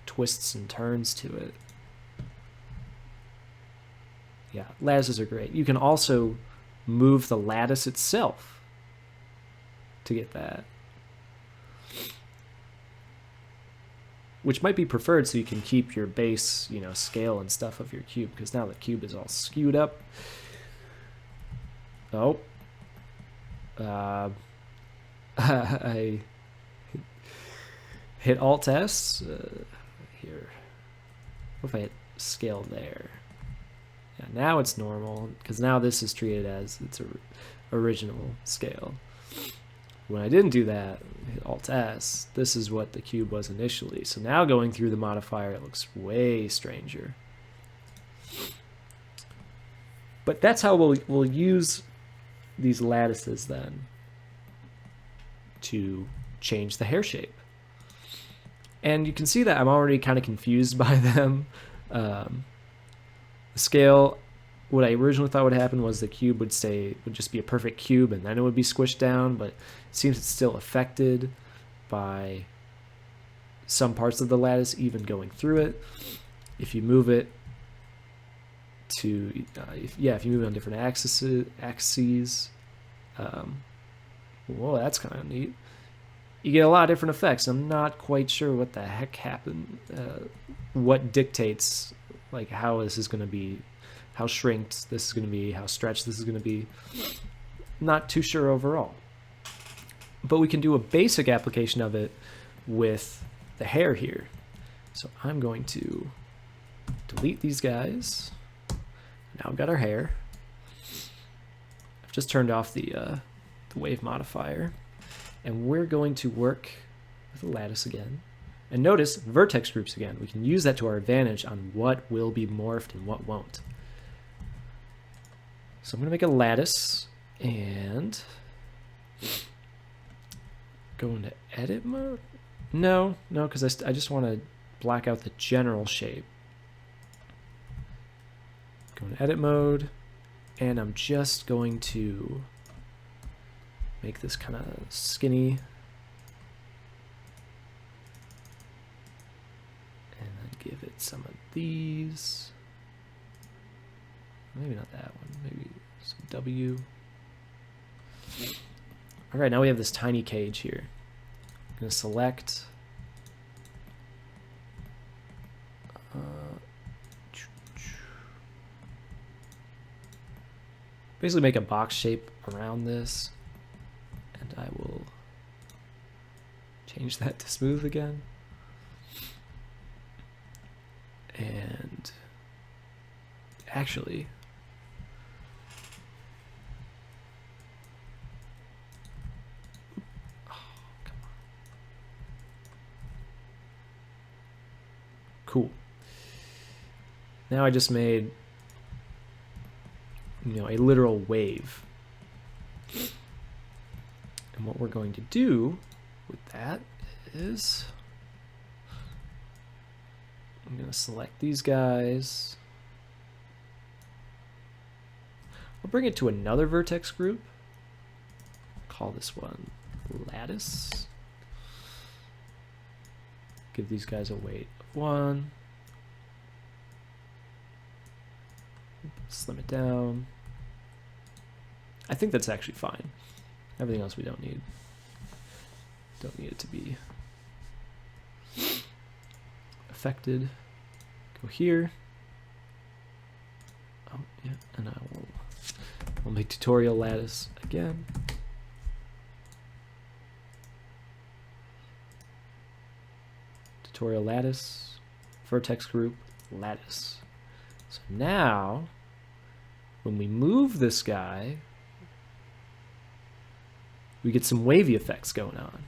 twists and turns to it. Yeah, lattices are great. You can also move the lattice itself to get that, which might be preferred so you can keep your base, scale and stuff of your cube, because now the cube is all skewed up. Oh. I hit Alt S. Here. What if I hit scale there? Yeah, now it's normal, because now this is treated as its original scale. When I didn't do that, hit Alt S, this is what the cube was initially. So now going through the modifier, it looks way stranger. But that's how we'll use these lattices then to change the hair shape. And you can see that I'm already kind of confused by them. The scale, what I originally thought would happen was the cube would just be a perfect cube and then it would be squished down, but it seems it's still affected by some parts of the lattice even going through it. If you move it to, if you move it on different axes, whoa, that's kind of neat. You get a lot of different effects. I'm not quite sure what the heck happened, what dictates like how this is going to be, how shrinked this is going to be, how stretched this is going to be. Not too sure overall. But we can do a basic application of it with the hair here. So I'm going to delete these guys. Now we've got our hair. I've just turned off the wave modifier. And we're going to work with the lattice again. And notice vertex groups again. We can use that to our advantage on what will be morphed and what won't. So I'm going to make a lattice and go into edit mode. No, because I just want to black out the general shape. Go in edit mode, and I'm just going to make this kind of skinny. And then give it some of these. Maybe not that one, maybe some W. All right, now we have this tiny cage here. I'm gonna select basically make a box shape around this, and I will change that to smooth again. And actually, cool. Now I just made, a literal wave. And what we're going to do with that is I'm going to select these guys. I'll bring it to another vertex group. Call this one Lattice. Give these guys a weight of 1. Slim it down. I think that's actually fine. Everything else we don't need. Don't need it to be affected. Go here. Oh, yeah, and we'll make tutorial lattice again. Tutorial lattice, vertex group, lattice. So now, when we move this guy, we get some wavy effects going on.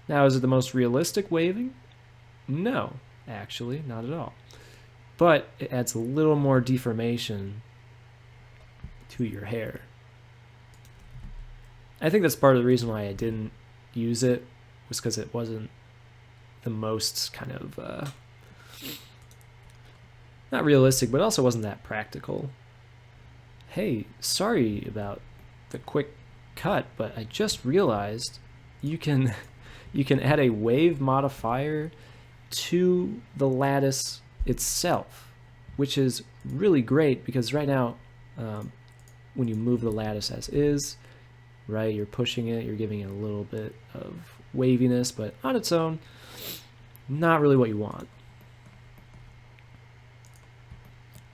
Now, is it the most realistic waving? No, actually, not at all. But it adds a little more deformation to your hair. I think that's part of the reason why I didn't use it, was because it wasn't the most kind of, not realistic, but also wasn't that practical. Hey, sorry about the quick cut, but I just realized you can add a wave modifier to the lattice itself, which is really great because right now, when you move the lattice as is, right, you're pushing it, you're giving it a little bit of waviness, but on its own, not really what you want.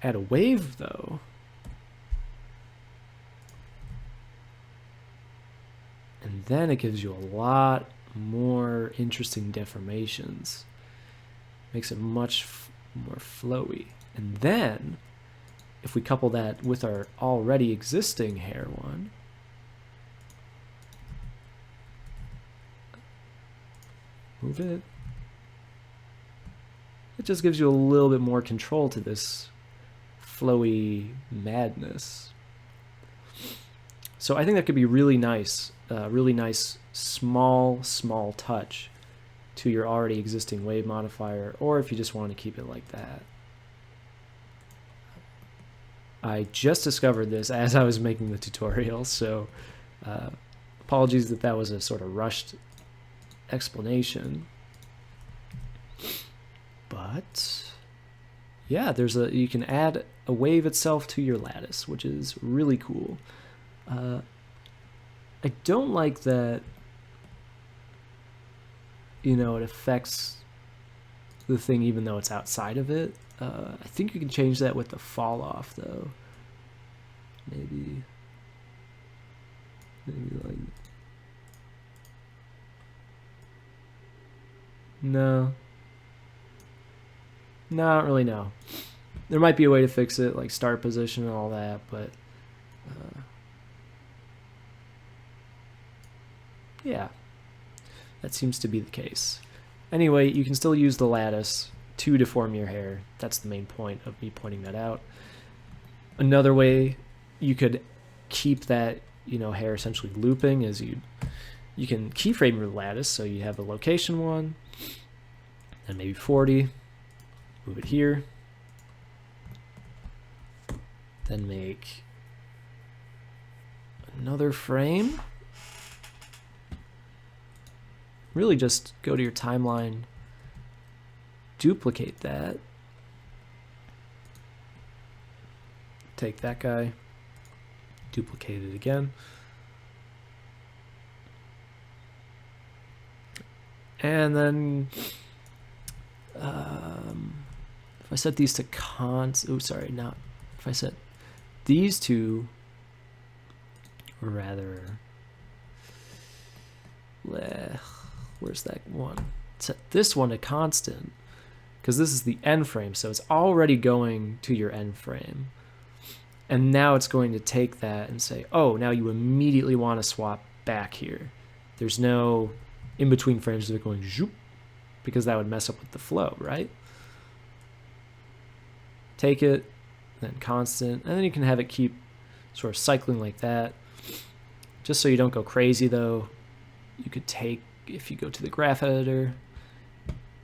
Add a wave though, and then it gives you a lot more interesting deformations. Makes it much more flowy. And then, if we couple that with our already existing hair one, move it. It just gives you a little bit more control to this flowy madness. So I think that could be really nice small touch to your already existing wave modifier, or if you just want to keep it like that. I just discovered this as I was making the tutorial, so apologies that that was a sort of rushed explanation. But yeah, you can add a wave itself to your lattice, which is really cool. I don't like that, it affects the thing even though it's outside of it. I think you can change that with the fall off though. Maybe like, no, I don't really know. There might be a way to fix it, like start position and all that, but yeah, that seems to be the case. Anyway, you can still use the lattice to deform your hair. That's the main point of me pointing that out. Another way you could keep that, you know, hair essentially looping is you can keyframe your lattice, so you have a location one, and maybe 40, move it here, then make another frame. Really just go to your timeline, duplicate that, take that guy, duplicate it again, and then if I set these to cons, oh sorry, not if I set these two, or rather, where's that one? Set this one to constant, because this is the end frame, so it's already going to your end frame. And now it's going to take that and say, oh, now you immediately want to swap back here. There's no in between frames that are going zoop, because that would mess up with the flow, right? Take it, then constant, and then you can have it keep sort of cycling like that. Just so you don't go crazy though, you could take, if you go to the graph editor,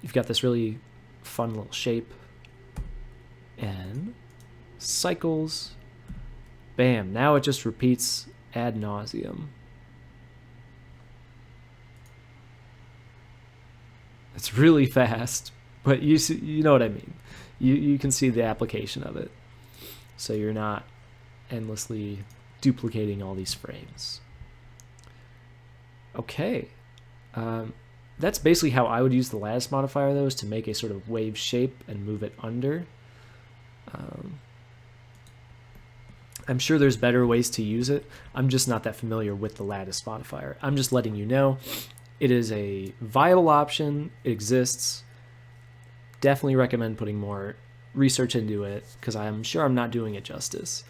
you've got this really fun little shape, and cycles, bam, now it just repeats ad nauseum. It's really fast, but you see, you know what I mean. You can see the application of it. So you're not endlessly duplicating all these frames. Okay. That's basically how I would use the lattice modifier, though, is to make a sort of wave shape and move it under. I'm sure there's better ways to use it. I'm just not that familiar with the lattice modifier. I'm just letting you know it is a viable option. It exists. Definitely recommend putting more research into it, because I'm sure I'm not doing it justice.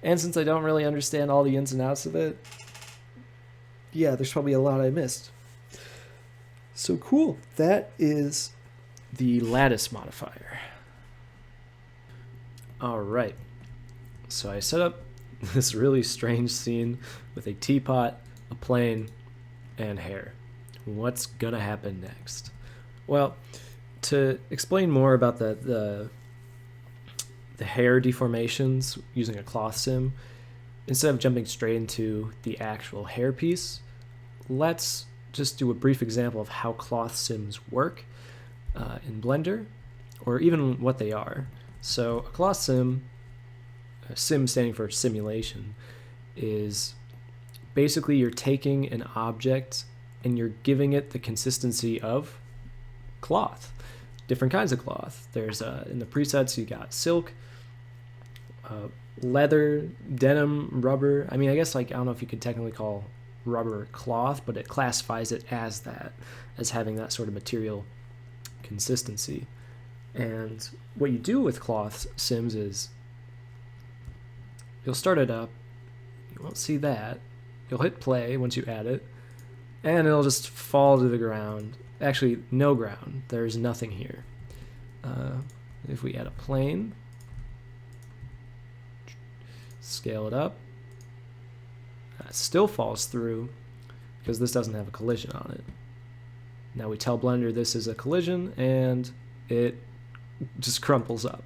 And since I don't really understand all the ins and outs of it, yeah, there's probably a lot I missed. So cool. That is the lattice modifier. All right. So I set up this really strange scene with a teapot, a plane, and hair. What's gonna happen next? Well, to explain more about the hair deformations using a cloth sim, instead of jumping straight into the actual hair piece, let's just do a brief example of how cloth sims work in Blender, or even what they are. So a cloth sim, a sim standing for simulation, is basically you're taking an object and you're giving it the consistency of cloth. Different kinds of cloth. There's in the presets you got silk, leather, denim, rubber. I mean, I guess, like, I don't know if you could technically call rubber cloth, but it classifies it as that, as having that sort of material consistency. And what you do with cloth sims is you'll start it up, you won't see that, you'll hit play once you add it, and it'll just fall to the ground. Actually, no ground. There's nothing here. If we add a plane, scale it up, it still falls through because this doesn't have a collision on it. Now we tell Blender this is a collision, and it just crumples up.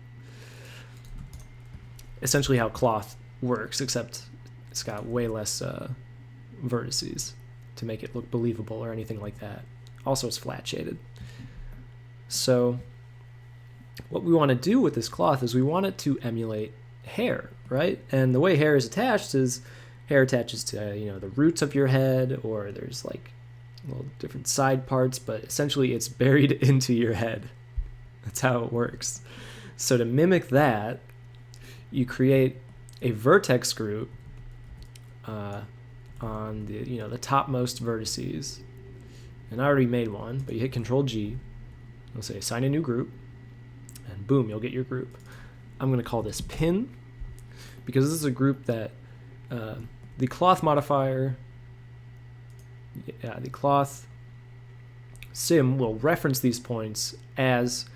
Essentially how cloth works, except it's got way less vertices to make it look believable or anything like that. Also, it's flat shaded. So what we want to do with this cloth is we want it to emulate hair, right? And the way hair is attached is hair attaches to, you know, the roots of your head, or there's like little different side parts, but essentially it's buried into your head. That's how it works. So to mimic that, you create a vertex group on the, you know, the topmost vertices. And I already made one, but you hit Control G. It'll say assign a new group, and boom, you'll get your group. I'm going to call this pin, because this is a group that the cloth modifier, the cloth sim will reference these points as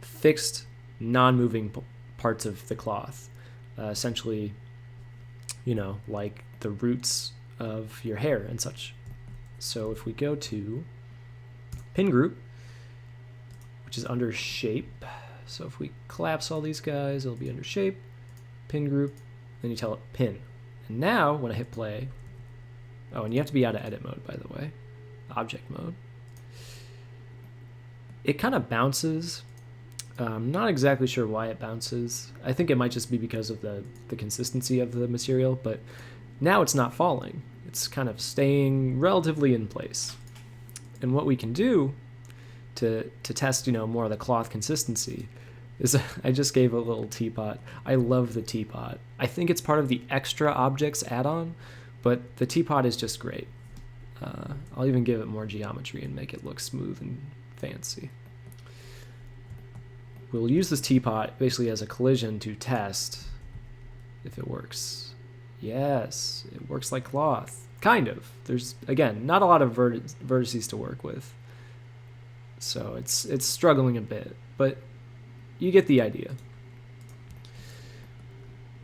fixed, non-moving parts of the cloth. Essentially, you know, like the roots of your hair and such. So if we go to pin group, which is under shape, so if we collapse all these guys, it'll be under shape, pin group, then you tell it pin. And now when I hit play, oh, and you have to be out of edit mode, by the way, object mode, it kind of bounces. I'm not exactly sure why it bounces. I think it might just be because of the consistency of the material, but now it's not falling. It's kind of staying relatively in place. And what we can do to test, you know, more of the cloth consistency is I just gave a little teapot. I love the teapot. I think it's part of the extra objects add-on, but the teapot is just great. I'll even give it more geometry and make it look smooth and fancy. We'll use this teapot basically as a collision to test if it works. Yes, it works like cloth. Kind of. There's, again, not a lot of vertices to work with. So it's struggling a bit, but you get the idea.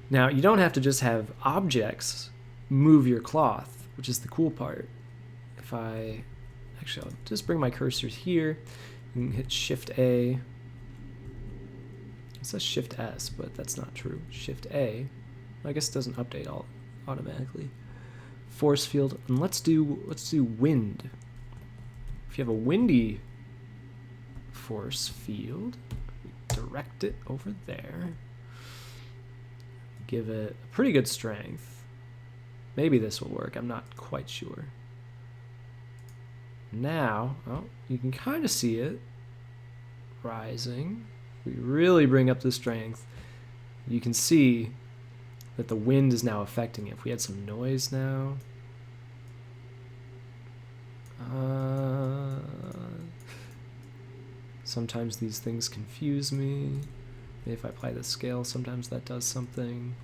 Now, you don't have to just have objects move your cloth, which is the cool part. If I, actually, I'll just bring my cursor here and hit Shift A. It says Shift S, but that's not true. Shift A. I guess it doesn't update all automatically. Force field, and let's do wind. If you have a windy force field, direct it over there. Give it a pretty good strength. Maybe this will work. I'm not quite sure. Now, oh, you can kind of see it rising. We really bring up the strength. You can see that the wind is now affecting it. If we had some noise now. Sometimes these things confuse me. Maybe if I apply the scale, sometimes that does something.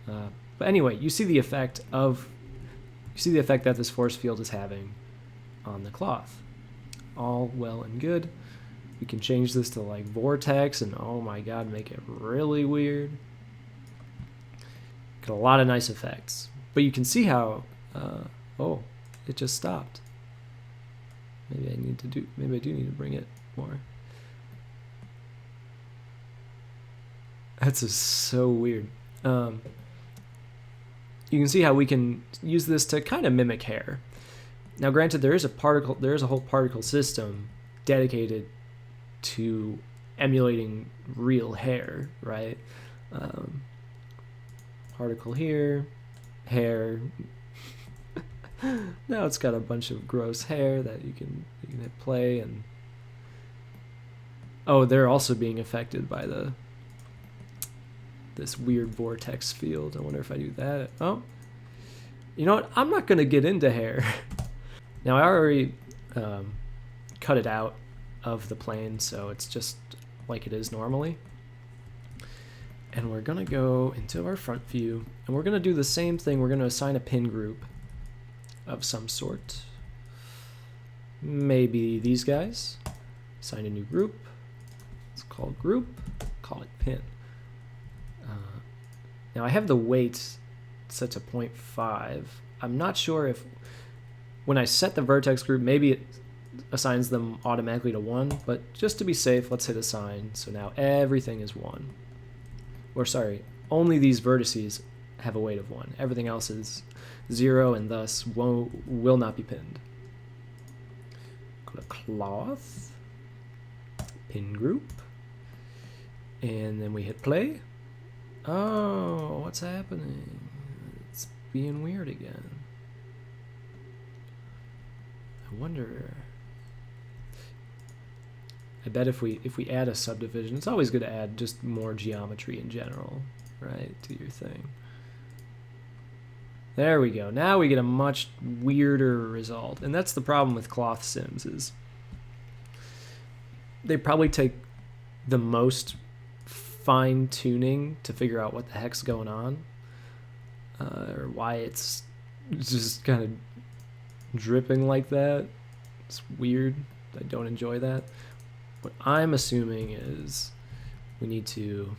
But anyway, you see the effect that this force field is having on the cloth. All well and good. We can change this to like vortex and oh my god, make it really weird. Got a lot of nice effects. But you can see how, oh, it just stopped. Maybe I do need to bring it more. That's just so weird. You can see how we can use this to kind of mimic hair. Now granted, there is a whole particle system dedicated to emulating real hair, right? Particle here, hair. Now it's got a bunch of gross hair that you can hit play, and oh, they're also being affected by this weird vortex field. I wonder if I do that. Oh, you know what? I'm not gonna get into hair. Now I already cut it out of the plane, so it's just like it is normally. And we're gonna go into our front view, and we're gonna do the same thing. We're gonna assign a pin group of some sort. Maybe these guys. Assign a new group. It's called group. Call it pin. Now I have the weight set to 0.5. I'm not sure if when I set the vertex group, maybe it assigns them automatically to 1, but just to be safe, let's hit assign. So now everything is 1. Or sorry, only these vertices have a weight of 1. Everything else is 0 and thus will not be pinned. Go to cloth, pin group, and then we hit play. Oh, what's happening? It's being weird again. I wonder. I bet if we add a subdivision, it's always good to add just more geometry in general, right, to your thing. There we go. Now we get a much weirder result. And that's the problem with cloth sims, is they probably take the most fine tuning to figure out what the heck's going on, or why it's just kind of dripping like that. It's weird. I don't enjoy that. What I'm assuming is we need to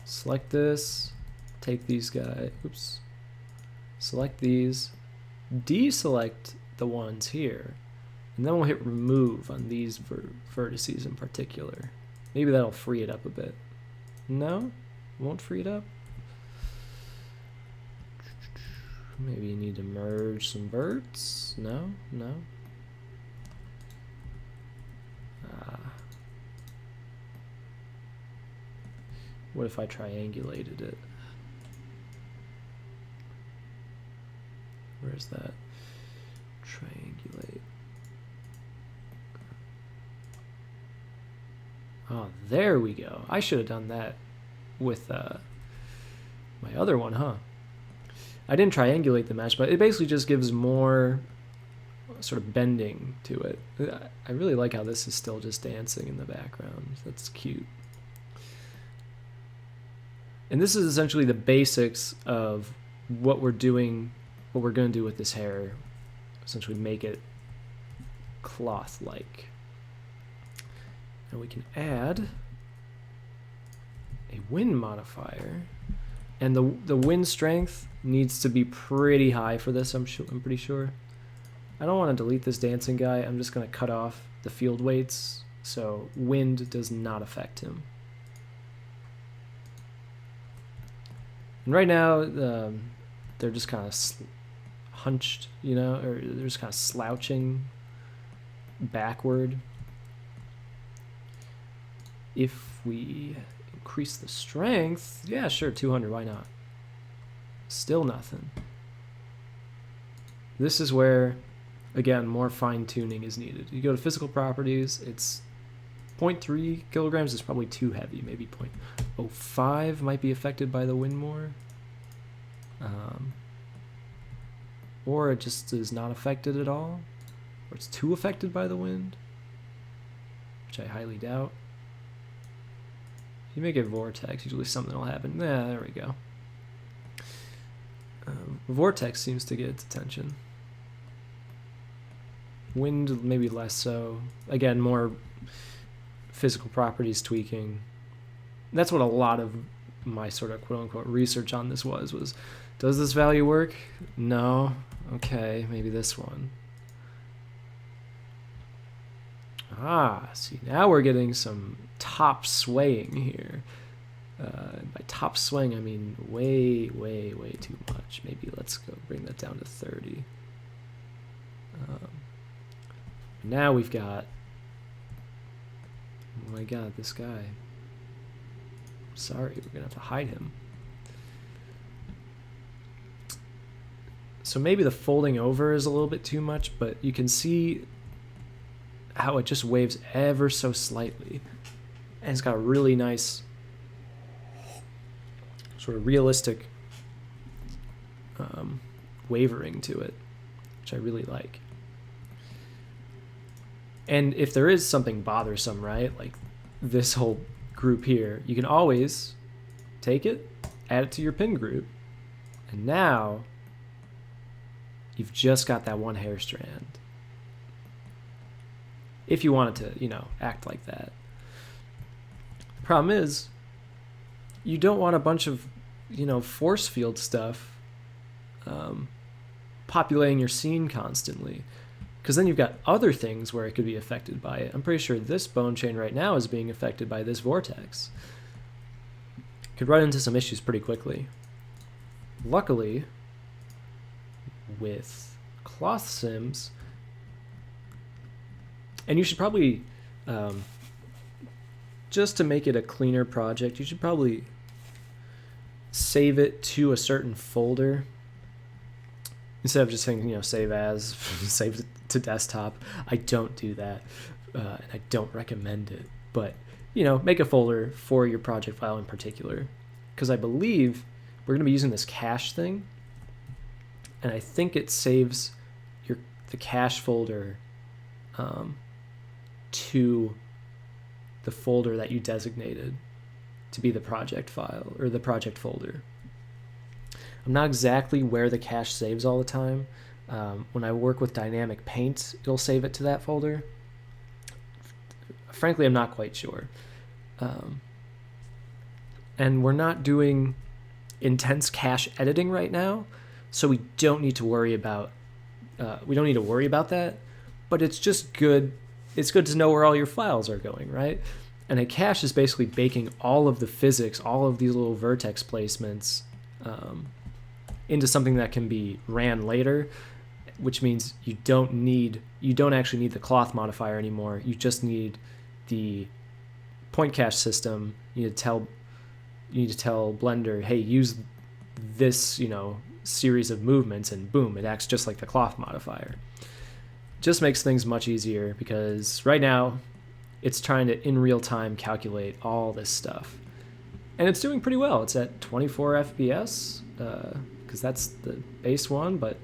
select this, take these guys, oops, select these, deselect the ones here, and then we'll hit remove on these vertices in particular. Maybe that'll free it up a bit. No? Won't free it up? Maybe you need to merge some verts? No? No? What if I triangulated it? Where's that? Triangulate. Oh, there we go. I should have done that with my other one, huh? I didn't triangulate the mesh, but it basically just gives more sort of bending to it. I really like how this is still just dancing in the background. That's cute. And this is essentially the basics of what we're doing, what we're going to do with this hair. Essentially make it cloth-like. And we can add a wind modifier. And the wind strength needs to be pretty high for this, I'm pretty sure. I don't want to delete this dancing guy. I'm just going to cut off the field weights so wind does not affect him. And right now, they're just kind of hunched, you know, or they're just kind of slouching backward. If we increase the strength, yeah, sure, 200, why not? Still nothing. This is where, again, more fine-tuning is needed. You go to physical properties, it's 0.3 kilograms is probably too heavy. Maybe 0.05 might be affected by the wind more. Or it just is not affected at all. Or it's too affected by the wind, which I highly doubt. If you make it vortex, usually something will happen. Yeah, there we go. Vortex seems to get its attention. Wind, maybe less so. Again, more physical properties tweaking. That's what a lot of my sort of quote-unquote research on this was, does this value work? No. Okay, maybe this one. Ah, see, now we're getting some top swaying here. By top swaying, I mean way, way, way too much. Maybe let's go bring that down to 30. Now we've got, oh my god, this guy. Sorry, we're gonna have to hide him. So maybe the folding over is a little bit too much, but you can see how it just waves ever so slightly. And it's got a really nice, sort of realistic wavering to it, which I really like. And if there is something bothersome, right, like this whole group here, you can always take it, add it to your pin group, and now you've just got that one hair strand. If you wanted to, you know, act like that. The problem is, you don't want a bunch of, you know, force field stuff populating your scene constantly, because then you've got other things where it could be affected by it. I'm pretty sure this bone chain right now is being affected by this vortex. Could run into some issues pretty quickly. Luckily, with cloth sims, and you should probably, just to make it a cleaner project, you should probably save it to a certain folder instead of just saying, you know, save as, save it to desktop. I don't do that, and I don't recommend it. But, you know, make a folder for your project file in particular, because I believe we're going to be using this cache thing, and I think it saves the cache folder to the folder that you designated to be the project file or the project folder. I'm not exactly where the cache saves all the time. When I work with dynamic paint, it'll save it to that folder. Frankly, I'm not quite sure. And we're not doing intense cache editing right now, so we don't need to worry about that. But it's just good. It's good to know where all your files are going, right? And a cache is basically baking all of the physics, all of these little vertex placements into something that can be ran later, which means you don't actually need the cloth modifier anymore. You just need the point cache system. You need to tell Blender, hey, use this, series of movements, and boom, it acts just like the cloth modifier. Just makes things much easier, because right now it's trying to in real time calculate all this stuff, and it's doing pretty well. It's at 24 FPS because that's the base one, but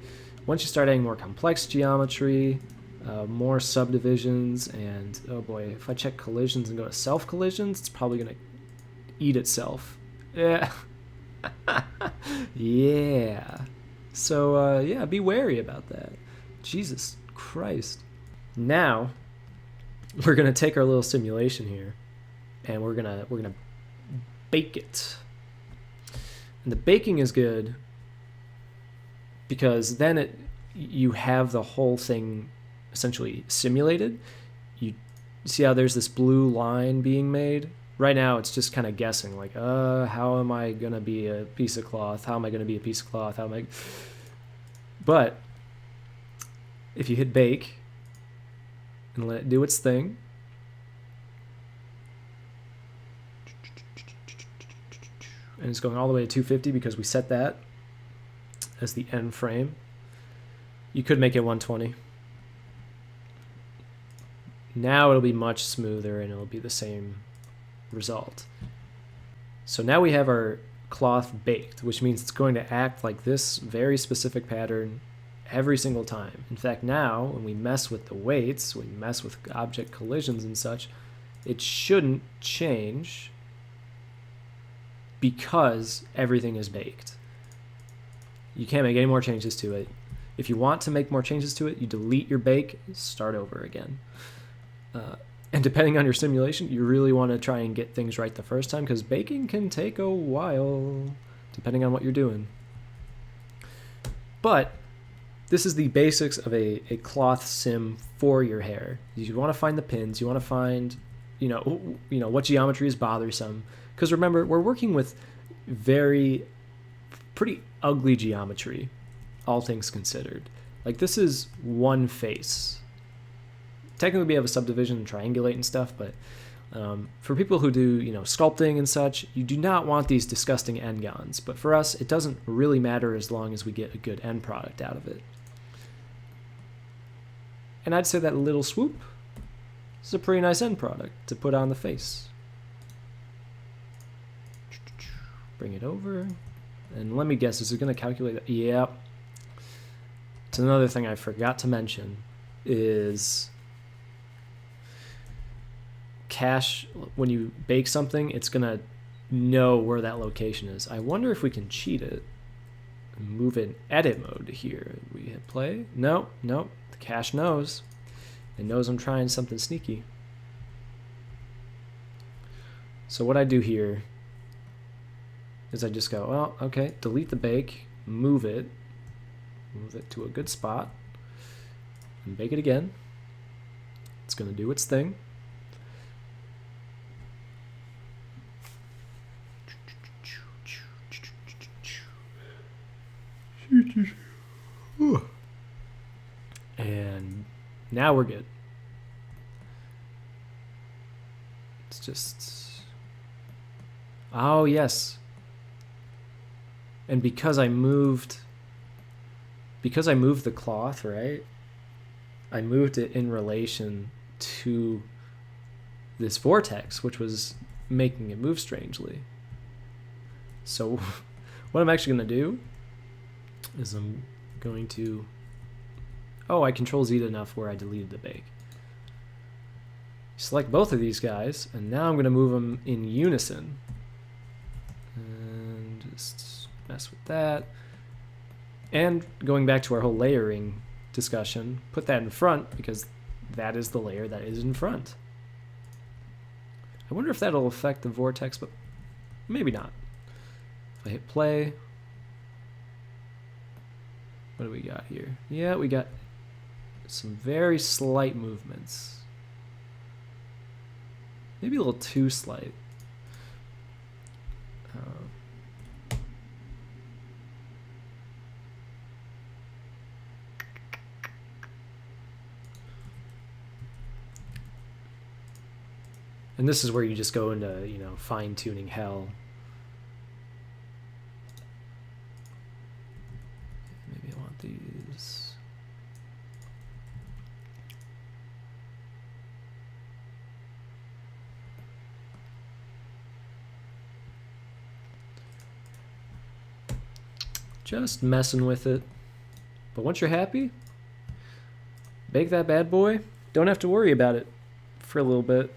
once you start adding more complex geometry, more subdivisions, and oh boy, if I check collisions and go to self collisions, it's probably gonna eat itself. Yeah. Yeah. So yeah, be wary about that. Jesus Christ. Now we're gonna take our little simulation here, and we're gonna bake it. And the baking is good because then you have the whole thing essentially simulated. You see how there's this blue line being made? Right now it's just kind of guessing, like, how am I gonna be a piece of cloth? How am I gonna be a piece of cloth? But if you hit bake and let it do its thing, and it's going all the way to 250 because we set that as the end frame. You could make it 120. Now it'll be much smoother and it'll be the same result. So now we have our cloth baked, which means it's going to act like this very specific pattern every single time. In fact, now when we mess with the weights, when we mess with object collisions and such, it shouldn't change because everything is baked. You can't make any more changes to it. If you want to make more changes to it, you delete your bake, start over again. And depending on your simulation, you really want to try and get things right the first time, because baking can take a while, depending on what you're doing. But this is the basics of a cloth sim for your hair. You want to find the pins. You want to find, what geometry is bothersome. Because remember, we're working with pretty ugly geometry, all things considered. Like, this is one face. Technically, we have a subdivision and triangulate and stuff, but for people who do, sculpting and such, you do not want these disgusting n-gons. But for us, it doesn't really matter as long as we get a good end product out of it. And I'd say that little swoop is a pretty nice end product to put on the face. Bring it over. And let me guess, is it going to calculate that? Yep. It's another thing I forgot to mention is cache. When you bake something, it's going to know where that location is. I wonder if we can cheat it and move in edit mode here. We hit play. No. The cache knows. It knows I'm trying something sneaky. So what I do here is I just go, well, okay, delete the bake, move it to a good spot, and bake it again. It's going to do its thing. And now we're good. It's just, oh yes. And because I moved the cloth, right? I moved it in relation to this vortex, which was making it move strangely. So what I'm actually going to do is I'm going to, I Control Z enough where I deleted the bake. Select both of these guys, and now I'm going to move them in unison. And just mess with that. And going back to our whole layering discussion, put that in front because that is the layer that is in front. I wonder if that'll affect the vortex, but maybe not. If I hit play, what do we got here? Yeah, we got some very slight movements. Maybe a little too slight. And this is where you just go into, you know, fine-tuning hell. Maybe I want these. Just messing with it. But once you're happy, bake that bad boy. Don't have to worry about it for a little bit.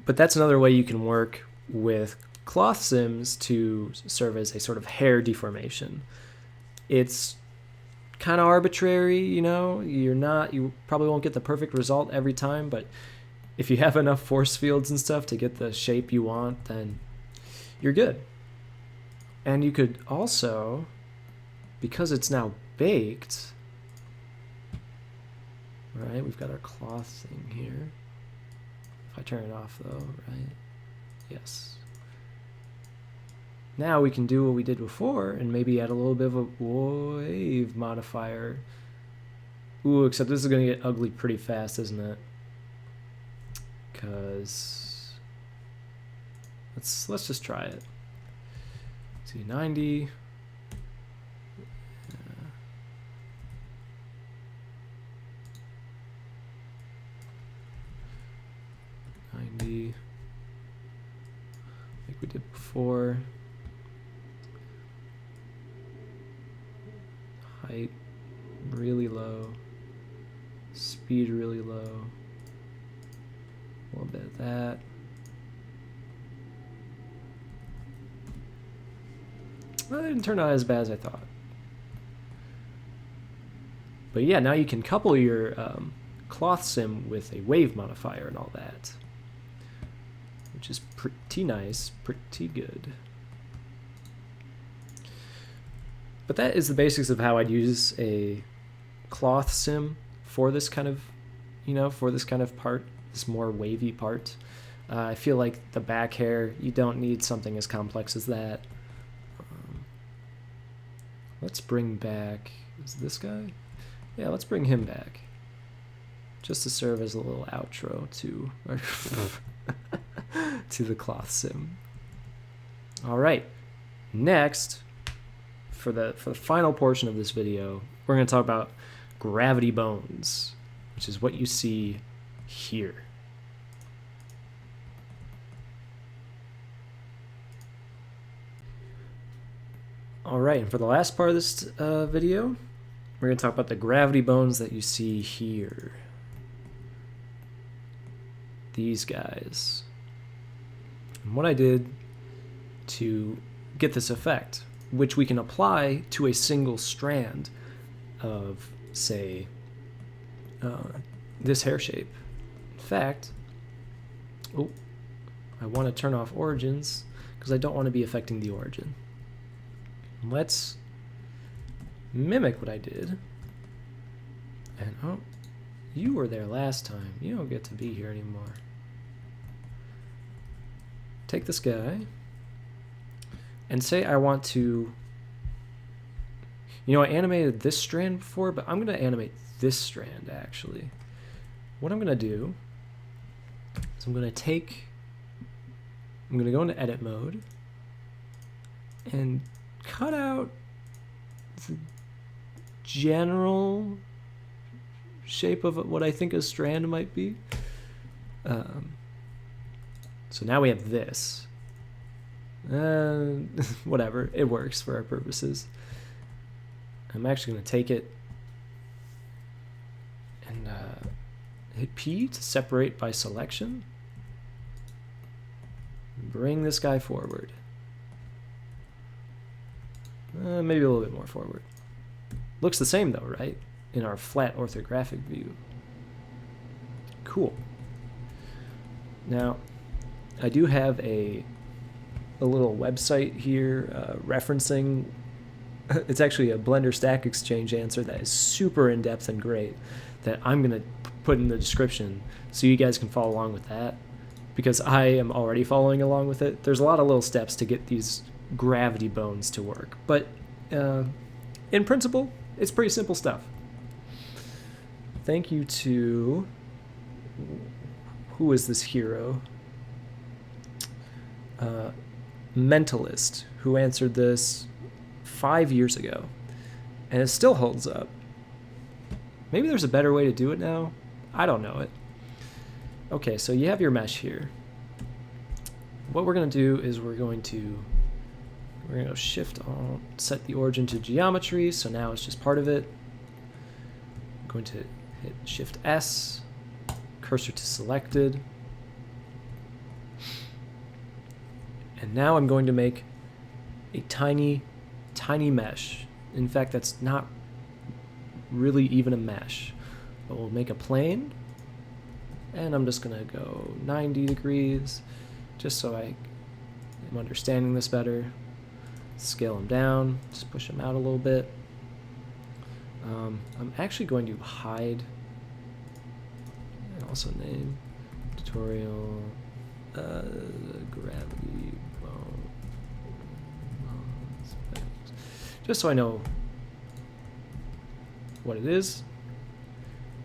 But that's another way you can work with cloth sims to serve as a sort of hair deformation. It's kind of arbitrary, you know, you probably won't get the perfect result every time, but if you have enough force fields and stuff to get the shape you want, then you're good. And you could also, because it's now baked, right, we've got our cloth thing here. If I turn it off though, right? Yes. Now we can do what we did before and maybe add a little bit of a wave modifier. Ooh, except this is going to get ugly pretty fast, isn't it? Because let's just try it. See, 90. 90, like we did before. Height really low, speed really low, a little bit of that. Well, it didn't turn out as bad as I thought. But yeah, now you can couple your cloth sim with a wave modifier and all that, which is pretty nice, pretty good. But that is the basics of how I'd use a cloth sim for this kind of, you know, for this kind of part, this more wavy part. I feel like the back hair, you don't need something as complex as that. Let's bring back, is this guy? Yeah, let's bring him back. Just to serve as a little outro to to the cloth sim. All right, next, for the final portion of this video, we're going to talk about gravity bones, which is what you see here. All right, and for the last part of this video, we're going to talk about the gravity bones that you see here. These guys. And what I did to get this effect, which we can apply to a single strand of, say, this hair shape. In fact, oh, I want to turn off origins because I don't want to be affecting the origin. Let's mimic what I did. And oh, you were there last time. You don't get to be here anymore. Take this guy and say I want to, you know, I animated this strand before, but I'm going to animate this strand actually. What I'm going to do is I'm going to go into edit mode and cut out the general shape of what I think a strand might be. So now we have this. Whatever, it works for our purposes. I'm actually going to take it and hit P to separate by selection. Bring this guy forward. Maybe a little bit more forward. Looks the same though, right? In our flat orthographic view. Cool. Now, I do have a a little website here referencing. It's actually a Blender Stack Exchange answer that is super in depth and great that I'm gonna put in the description so you guys can follow along with that, because I am already following along with it. There's a lot of little steps to get these gravity bones to work, but in principle, it's pretty simple stuff. Thank you to, who is this hero? Mentalist, who answered this 5 years ago, and it still holds up. Maybe there's a better way to do it now. I don't know it. Okay, so you have your mesh here. What we're going to do is we're going to go Shift Alt, set the origin to geometry, so now it's just part of it. I'm going to hit Shift S, cursor to selected. And now I'm going to make a tiny mesh. In fact, that's not really even a mesh. But we'll make a plane, and I'm just gonna go 90 degrees, just so I am understanding this better. Scale them down, just push them out a little bit. I'm actually going to hide, and also name tutorial gravity bone, just so I know what it is.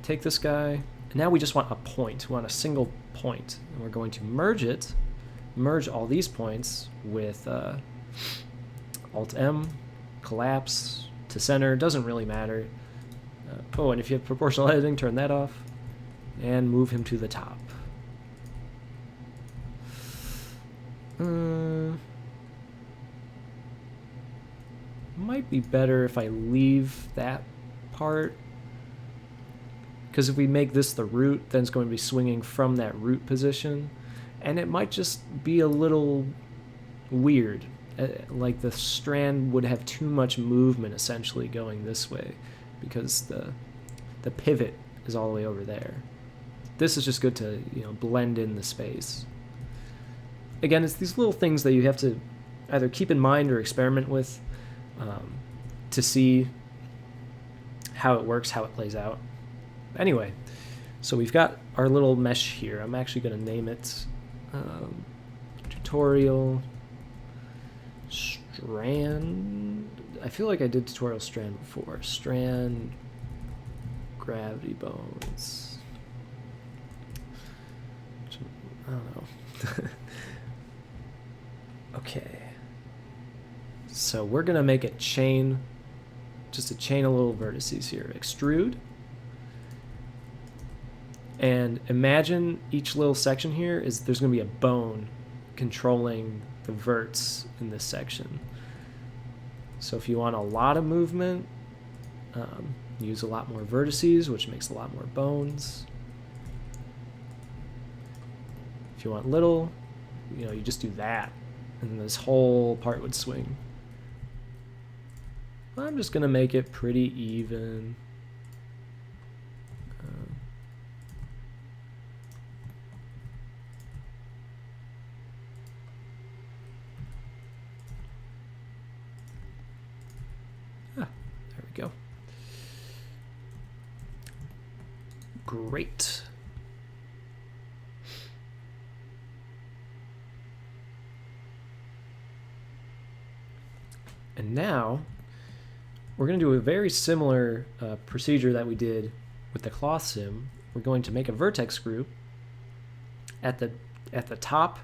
Take this guy, and now we just want a point. We want a single point, and we're going to merge all these points with Alt-M, collapse to center, doesn't really matter. Oh, and if you have proportional editing, turn that off, and move him to the top. Might be better if I leave that part, because if we make this the root, then it's going to be swinging from that root position, and it might just be a little weird. Like the strand would have too much movement essentially going this way, because the pivot is all the way over there. This is just good to, you know, blend in the space. Again, it's these little things that you have to either keep in mind or experiment with to see how it works, how it plays out. Anyway, so we've got our little mesh here. I'm actually going to name it tutorial Strand. I feel like I did tutorial Strand before. Strand gravity bones. I don't know. Okay. So we're going to make a chain, just a chain of little vertices here. Extrude. And imagine each little section here is there's going to be a bone controlling the verts in this section. So if you want a lot of movement, use a lot more vertices, which makes a lot more bones. If you want little, you know, you just do that, and then this whole part would swing. I'm just going to make it pretty even. There we go. Great. And now we're going to do a very similar procedure that we did with the cloth sim. We're going to make a vertex group at the top,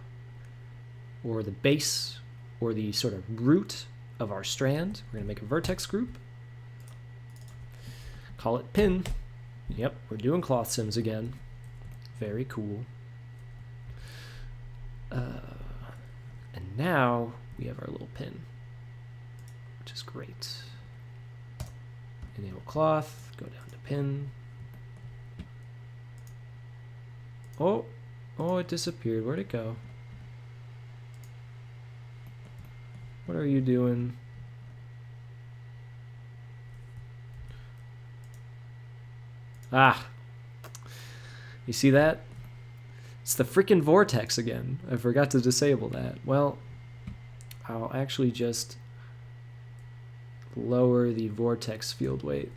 or the base, or the sort of root of our strand. We're going to make a vertex group. Call it pin. Yep, we're doing cloth sims again. Very cool. And now we have our little pin, which is great. Enable cloth, go down to pin. Oh, it disappeared. Where'd it go? What are you doing? Ah, you see that? It's the freaking vortex again. I forgot to disable that. Well, I'll actually just lower the vortex field weight.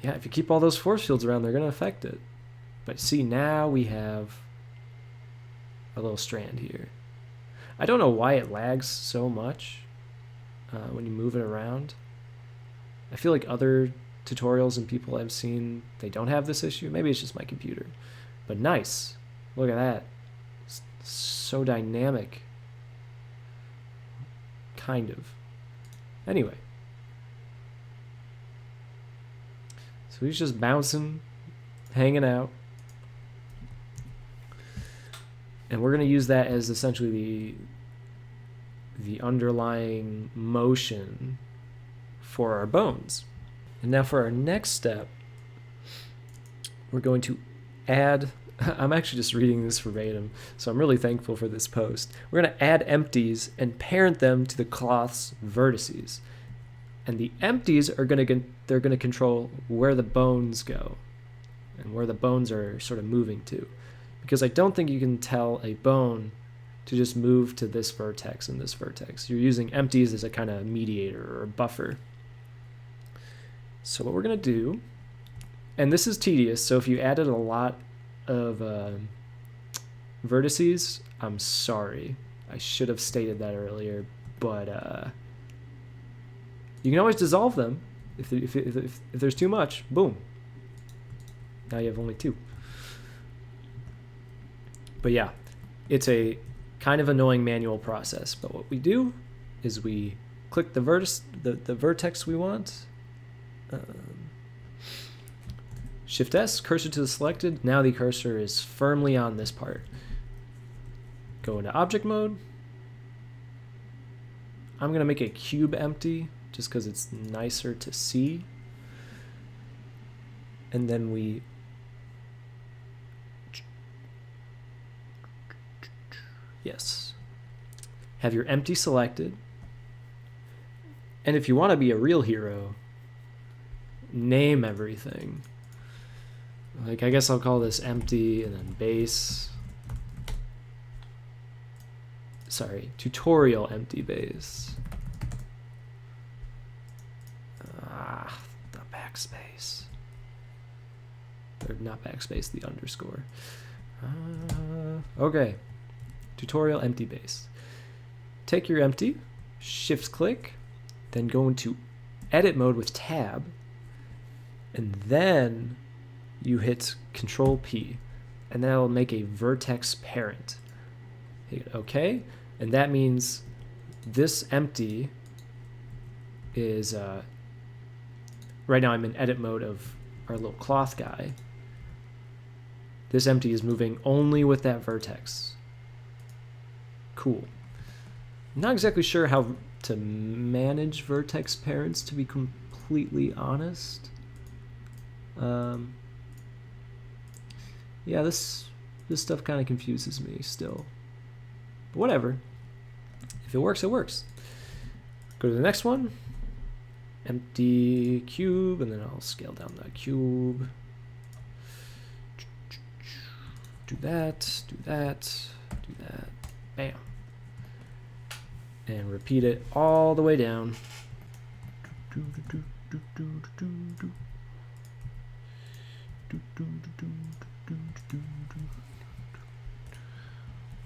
Yeah, if you keep all those force fields around, they're going to affect it. But see, now we have a little strand here. I don't know why it lags so much when you move it around. I feel like other tutorials and people I've seen, they don't have this issue. Maybe it's just my computer. But nice. Look at that. It's so dynamic. Kind of. Anyway. So he's just bouncing, hanging out. And we're going to use that as essentially the underlying motion for our bones. And now for our next step, we're going to add, I'm actually just reading this verbatim, so I'm really thankful for this post. We're going to add empties and parent them to the cloth's vertices. And the empties are going to control where the bones go and where the bones are sort of moving to. Because I don't think you can tell a bone to just move to this vertex and this vertex. You're using empties as a kind of mediator or a buffer. So what we're going to do, and this is tedious, so if you added a lot of vertices, I'm sorry. I should have stated that earlier, but you can always dissolve them. If there's too much, boom. Now you have only 2. But yeah, it's a kind of annoying manual process. But what we do is we click the vertex we want. Shift S, cursor to the selected. Now the cursor is firmly on this part. Go into object mode. I'm going to make a cube empty just because it's nicer to see. And then we have your empty selected. And if you want to be a real hero, name everything. Like, I guess I'll call this empty and then base. Sorry, tutorial empty base. The backspace. Or not backspace, the underscore. Okay. Tutorial empty base. Take your empty, shift click, then go into edit mode with tab, and then you hit Control P, and that'll make a vertex parent. Hit OK, and that means this empty is right now I'm in edit mode of our little cloth guy. This empty is moving only with that vertex. Cool. I'm not exactly sure how to manage vertex parents, to be completely honest. Yeah, this stuff kind of confuses me still. But whatever. If it works, it works. Go to the next one. Empty cube, and then I'll scale down the cube. Do that, do that, do that. Bam. And repeat it all the way down.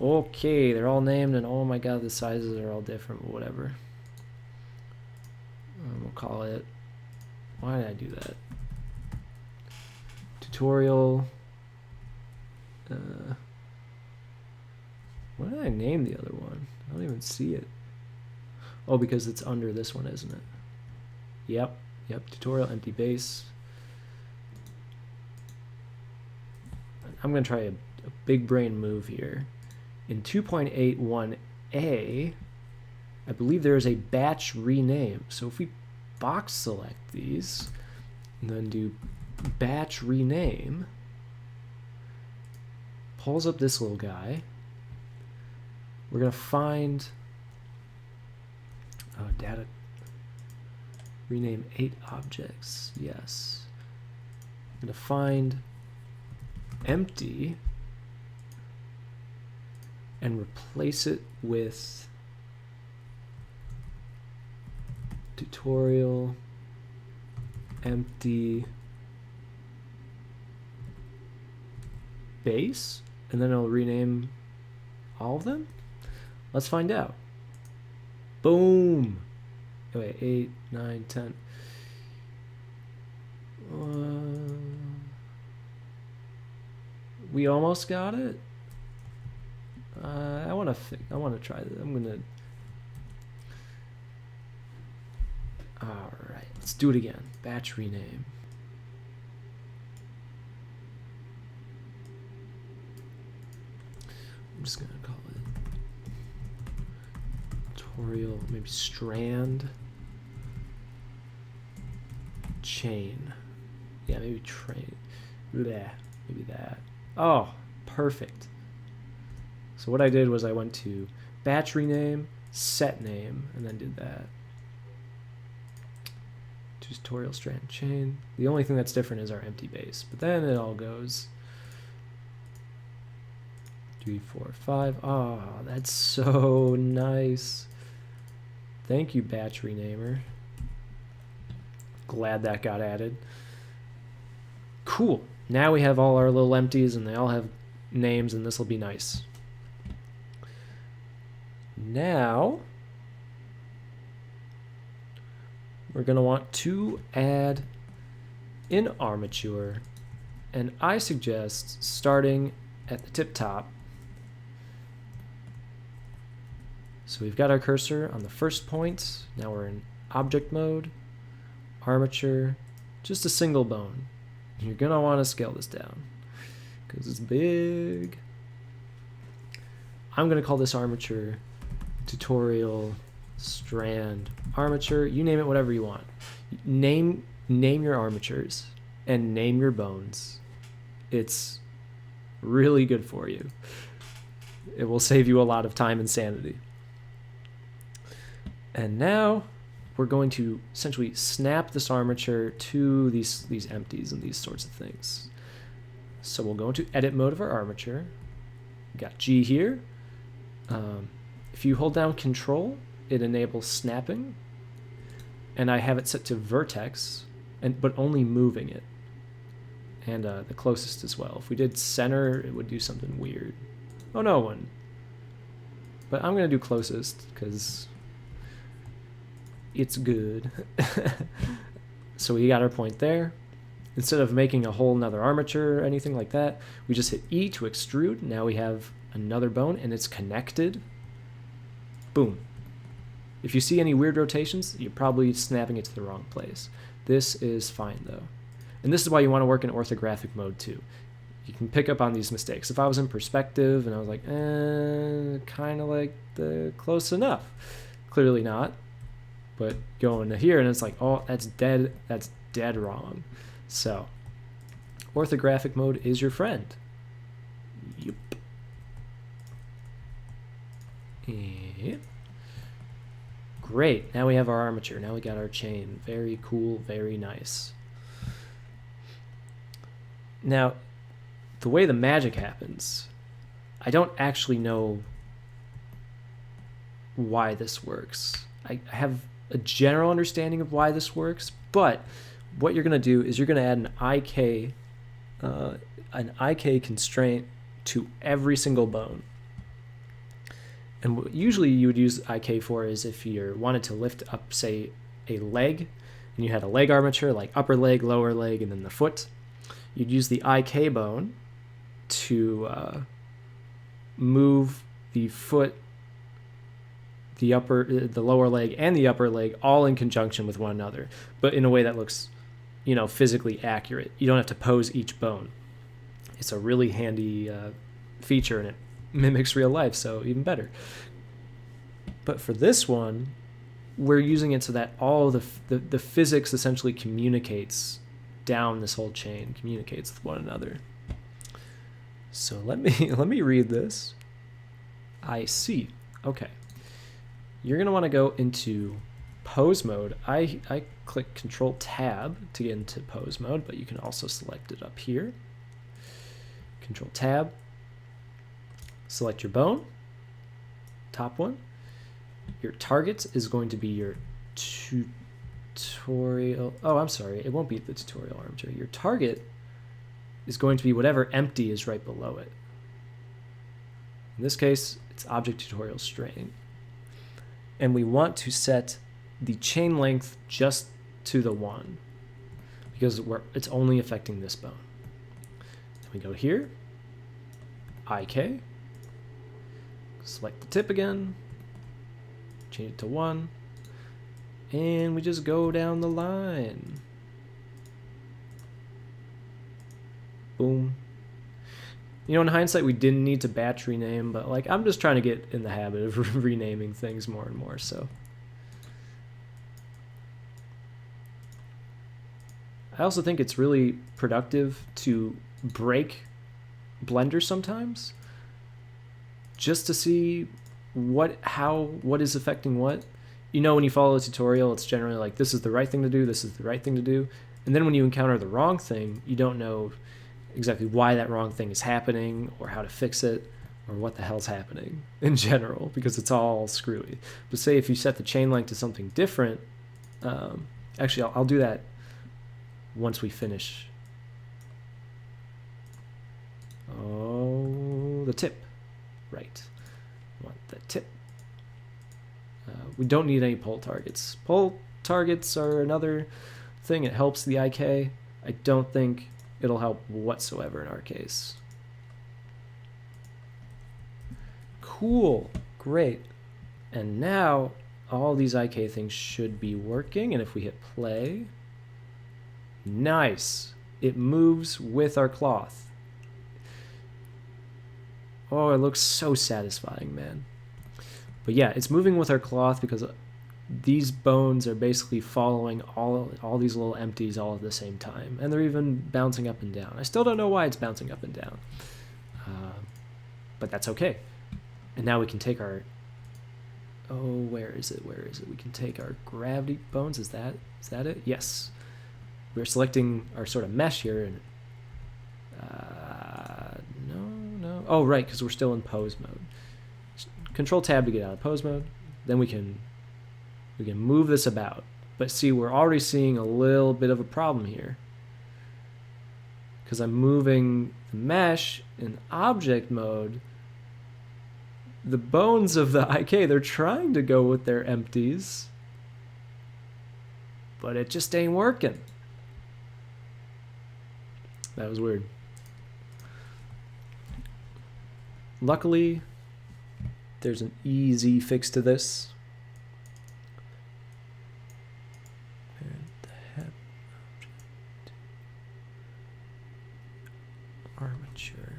Okay, they're all named, and oh my god, the sizes are all different, but whatever. We'll call it, why did I do that? Tutorial. What did I name the other one? I don't even see it. Oh, because it's under this one, isn't it? Yep, tutorial empty base. I'm going to try a big brain move here. In 2.81a, I believe there is a batch rename. So if we box select these and then do batch rename, pulls up this little guy. We're going to find data rename 8 objects. Yes. I'm going to find empty and replace it with tutorial empty base, and then it'll rename all of them? Let's find out. Boom. Wait, 8, 9, 10. We almost got it. I want to try this. I'm gonna. All right, let's do it again. Batch rename. I'm just gonna call it tutorial, maybe Strand chain. Yeah, maybe train. Bleh, maybe that. Oh, perfect. So what I did was I went to batch rename, set name, and then did that. Tutorial strand chain. The only thing that's different is our empty base, but then it all goes 3, 4, 5. Oh, that's so nice. Thank you, batch renamer. Glad that got added. Cool. Now we have all our little empties and they all have names, and this will be nice. Now we're going to want to add in Armature, and I suggest starting at the tip top. So we've got our cursor on the first point. Now we're in object mode, Armature, just a single bone. You're going to want to scale this down because it's big. I'm going to call this Armature tutorial strand armature. You name it whatever you want. Name your armatures and name your bones. It's really good for you. It will save you a lot of time and sanity. And now we're going to essentially snap this armature to these empties and these sorts of things. So we'll go into edit mode of our armature. We got G here. If you hold down Control, it enables snapping, and I have it set to vertex, but only moving it, and the closest as well. If we did center, it would do something weird. Oh, no one. But I'm going to do closest because it's good. So we got our point there. Instead of making a whole nother armature or anything like that, we just hit E to extrude. Now we have another bone, and it's connected. Boom. If you see any weird rotations, you're probably snapping it to the wrong place. This is fine though. And this is why you want to work in orthographic mode too. You can pick up on these mistakes. If I was in perspective and I was like, kind of like the close enough. Clearly not. But going to here and it's like, oh, that's dead wrong. So, orthographic mode is your friend. Yep. Yep. Great, now we have our armature. Now we got our chain. Very cool, very nice. Now, the way the magic happens, I don't actually know why this works. I have a general understanding of why this works, but what you're going to do is you're going to add an IK constraint to every single bone. And what usually you would use IK for is if you wanted to lift up, say, a leg, and you had a leg armature, like upper leg, lower leg, and then the foot. You'd use the IK bone to move the foot, the lower leg, and the upper leg all in conjunction with one another, but in a way that looks, physically accurate. You don't have to pose each bone. It's a really handy feature, and it mimics real life, so even better. But for this one, we're using it so that all the physics essentially communicates down this whole chain, communicates with one another. So let me read this. I see. Okay. You're going to want to go into pose mode. I click Control Tab to get into pose mode, but you can also select it up here. Control Tab. Select your bone. top one. Your target is going to be your tutorial. Oh, I'm sorry. It won't be the tutorial armature. Your target is going to be whatever empty is right below it. In this case, it's object tutorial string. And we want to set the chain length just to the 1 because it's only affecting this bone. Then we go here, IK, select the tip again, change it to 1, and we just go down the line. Boom. You know, in hindsight, we didn't need to batch rename, but like I'm just trying to get in the habit of renaming things more and more, so. I also think it's really productive to break Blender sometimes just to see what is affecting what. You know, when you follow a tutorial, it's generally like, this is the right thing to do, this is the right thing to do. And then when you encounter the wrong thing, you don't know exactly why that wrong thing is happening or how to fix it or what the hell's happening in general, because it's all screwy. But say if you set the chain length to something different, actually I'll do that once we finish. Oh, the tip, right. I want the tip. We don't need any pole targets. Pole targets are another thing. It helps the IK. I don't think it'll help whatsoever in our case. Cool, great. And now all these IK things should be working, and if we hit play, nice, it moves with our cloth. Oh, it looks so satisfying, man. But yeah, it's moving with our cloth because these bones are basically following all these little empties all at the same time, and they're even bouncing up and down. I still don't know why it's bouncing up and down, but that's okay. And now we can take our, oh, where is it? We can take our gravity bones. Is that it? Yes. We're selecting our sort of mesh here, and no. Oh, right, because we're still in pose mode. Control tab to get out of pose mode. Then we can move this about. But see, we're already seeing a little bit of a problem here, because I'm moving the mesh in object mode. The bones of the IK, they're trying to go with their empties, but it just ain't working. That was weird. Luckily, there's an easy fix to this. Armature.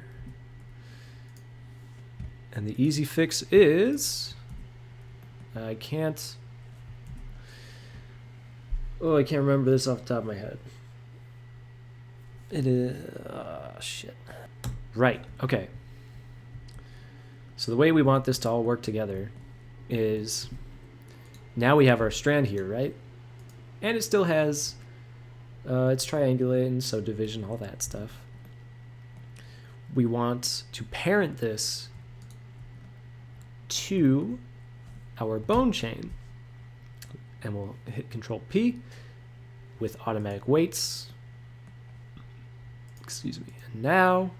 And the easy fix is, I can't remember this off the top of my head. It is, shit. Right, okay. So the way we want this to all work together is, now we have our strand here, right? And it still has, it's triangulating, so division, all that stuff. We want to parent this to our bone chain. And we'll hit Control P with automatic weights. Excuse me. And now,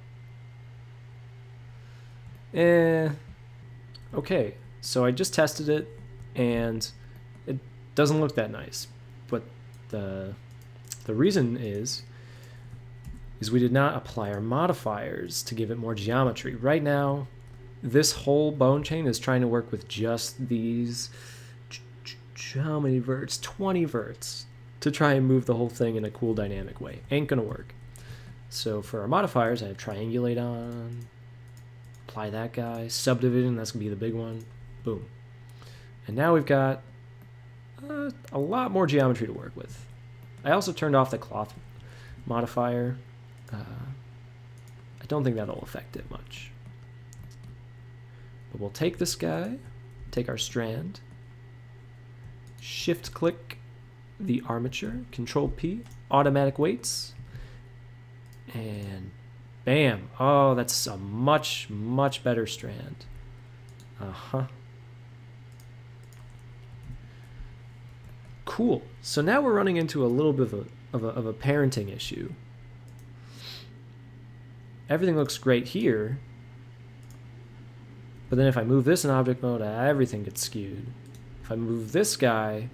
okay, so I just tested it and it doesn't look that nice. But the reason is we did not apply our modifiers to give it more geometry. Right now, this whole bone chain is trying to work with just these, how many verts? 20 verts to try and move the whole thing in a cool dynamic way. Ain't gonna work. So for our modifiers, I have triangulate on, apply that guy, subdivision, that's gonna be the big one, boom. And now we've got a lot more geometry to work with. I also turned off the cloth modifier. I don't think that'll affect it much. But we'll take this guy, take our strand, shift click the armature, Control P, automatic weights, and bam. Oh, that's a much, much better strand. Cool. So now we're running into a little bit of a parenting issue. Everything looks great here, but then if I move this in object mode, everything gets skewed. If I move this guy,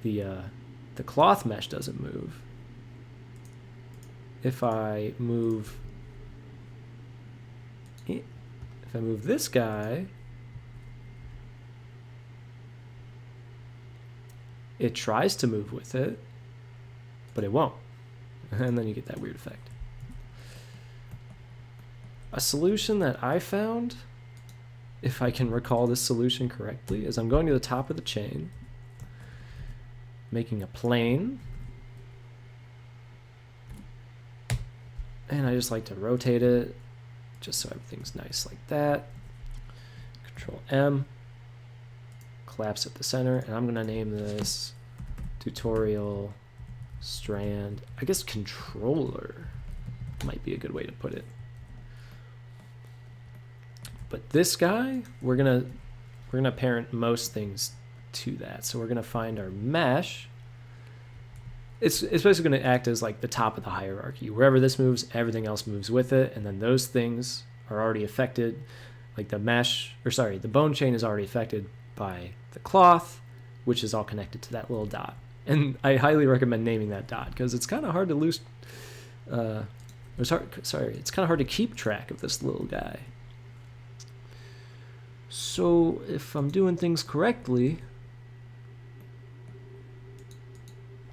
the cloth mesh doesn't move. If I move this guy, it tries to move with it, but it won't. And then you get that weird effect. A solution that I found, if I can recall this solution correctly, is I'm going to the top of the chain, making a plane, and I just like to rotate it just so everything's nice like that. Control M, collapse at the center, and I'm going to name this tutorial strand. I guess controller might be a good way to put it. But this guy, we're gonna parent most things to that. So we're gonna find our mesh. It's basically gonna act as like the top of the hierarchy. Wherever this moves, everything else moves with it, and then those things are already affected. Like the mesh, or sorry, the bone chain is already affected by the cloth, which is all connected to that little dot. And I highly recommend naming that dot because it's kind of hard to lose. It's kind of hard to keep track of this little guy. So if I'm doing things correctly,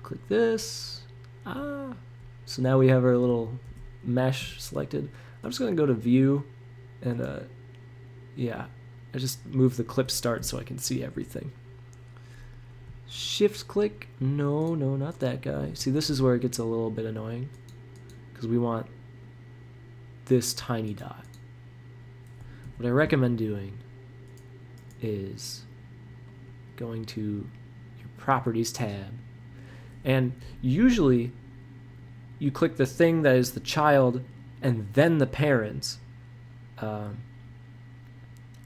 click this. So now we have our little mesh selected. I'm just gonna go to view and yeah, I just move the clip start so I can see everything. Shift click, no, not that guy. See, this is where it gets a little bit annoying because we want this tiny dot. What I recommend doing is going to your properties tab, and usually you click the thing that is the child and then the parent, and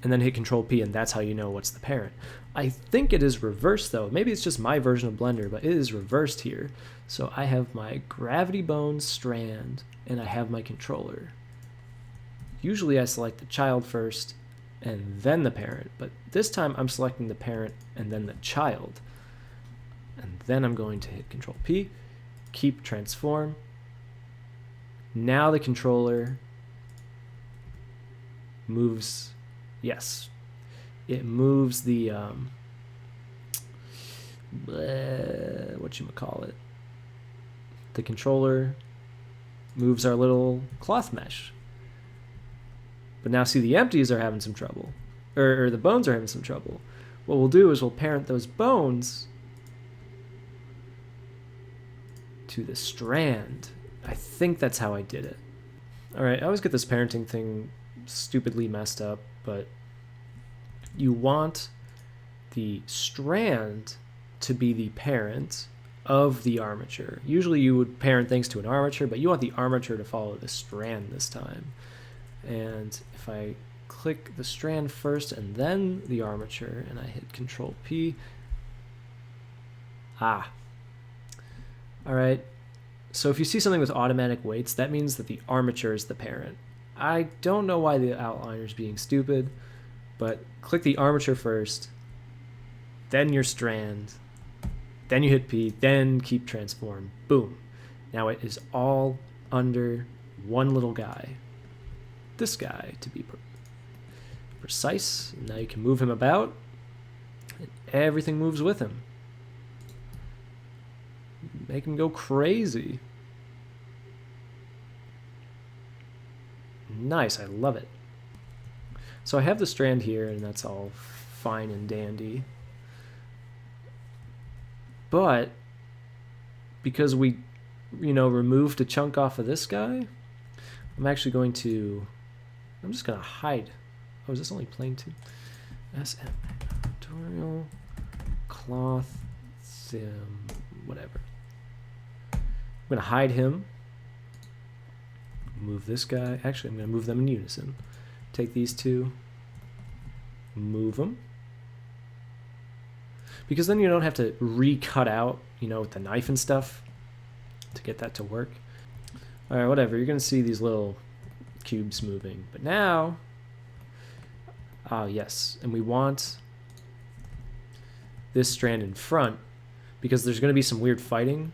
then hit Control P, and that's how you know what's the parent. I think it is reversed though. Maybe it's just my version of Blender, but it is reversed here. So I have my gravity bone strand and I have my controller. Usually I select the child first and then the parent, but this time I'm selecting the parent and then the child. And then I'm going to hit Control P, keep transform. Now the controller moves, yes, it moves the, whatchamacallit, the controller moves our little cloth mesh. But now see, the empties are having some trouble, or the bones are having some trouble. What we'll do is we'll parent those bones to the strand. I think that's how I did it. All right, I always get this parenting thing stupidly messed up, but you want the strand to be the parent of the armature. Usually you would parent things to an armature, but you want the armature to follow the strand this time. And if I click the strand first and then the armature and I hit Control P, all right, so if you see something with automatic weights, that means that the armature is the parent. I don't know why the outliner is being stupid, but click the armature first, then your strand, then you hit P, then keep transform, boom. Now it is all under one little guy. This guy, to be precise. Now you can move him about, and everything moves with him. Make him go crazy. Nice, I love it. So I have the strand here, and that's all fine and dandy. But because we, removed a chunk off of this guy, I'm actually going to, I'm just going to hide. Oh, is this only plane 2? SM, tutorial, cloth, sim, whatever. I'm going to hide him. Move this guy. Actually, I'm going to move them in unison. Take these two, move them. because then you don't have to recut out, you know, with the knife and stuff to get that to work. All right, whatever. You're going to see these little cubes moving. But now, yes, and we want this strand in front because there's going to be some weird fighting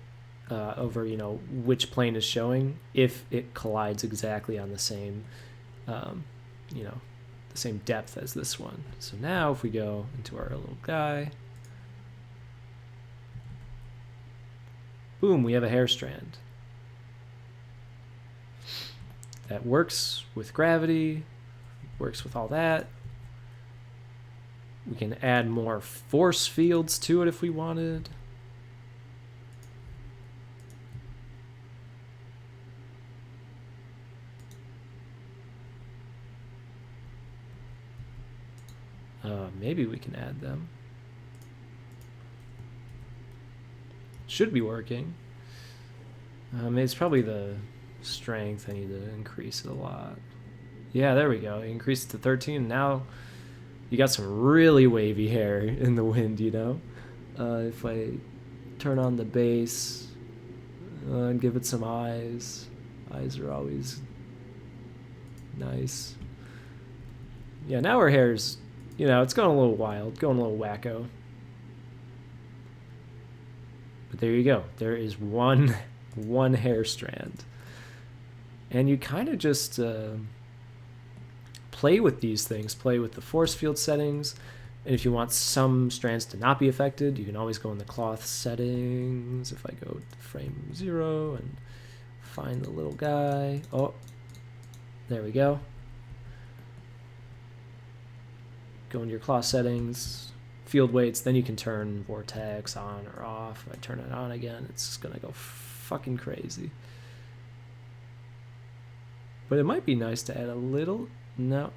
over, you know, which plane is showing if it collides exactly on the same, you know, the same depth as this one. So now if we go into our little guy, boom, we have a hair strand. That works with gravity, works with all that. We can add more force fields to it if we wanted. Maybe we can add them. Should be working. It's probably the strength. I need to increase it a lot. Yeah, there we go. Increase it to 13. Now you got some really wavy hair in the wind, you know? If I turn on the bass and give it some eyes. Eyes are always nice. Yeah, now our hair's, you know, it's going a little wild, going a little wacko. But there you go. There is one hair strand. And you kind of just play with these things, play with the force field settings. And if you want some strands to not be affected, you can always go in the cloth settings. If I go to frame 0 and find the little guy. Oh, there we go. Go into your cloth settings, field weights, then you can turn vortex on or off. If I turn it on again, it's just gonna go fucking crazy. But it might be nice to add a little, no.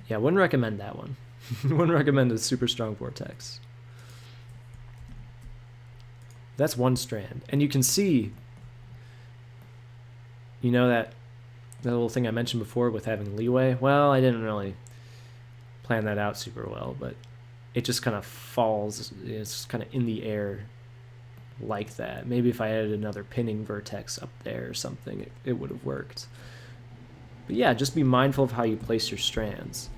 Yeah, wouldn't recommend that one. Wouldn't recommend a super strong vortex. That's one strand. And you can see, you know, that little thing I mentioned before with having leeway. Well, I didn't really plan that out super well, but it just kind of falls. It's kind of in the air like that. Maybe if I added another pinning vertex up there or something, it would have worked. But yeah, just be mindful of how you place your strands.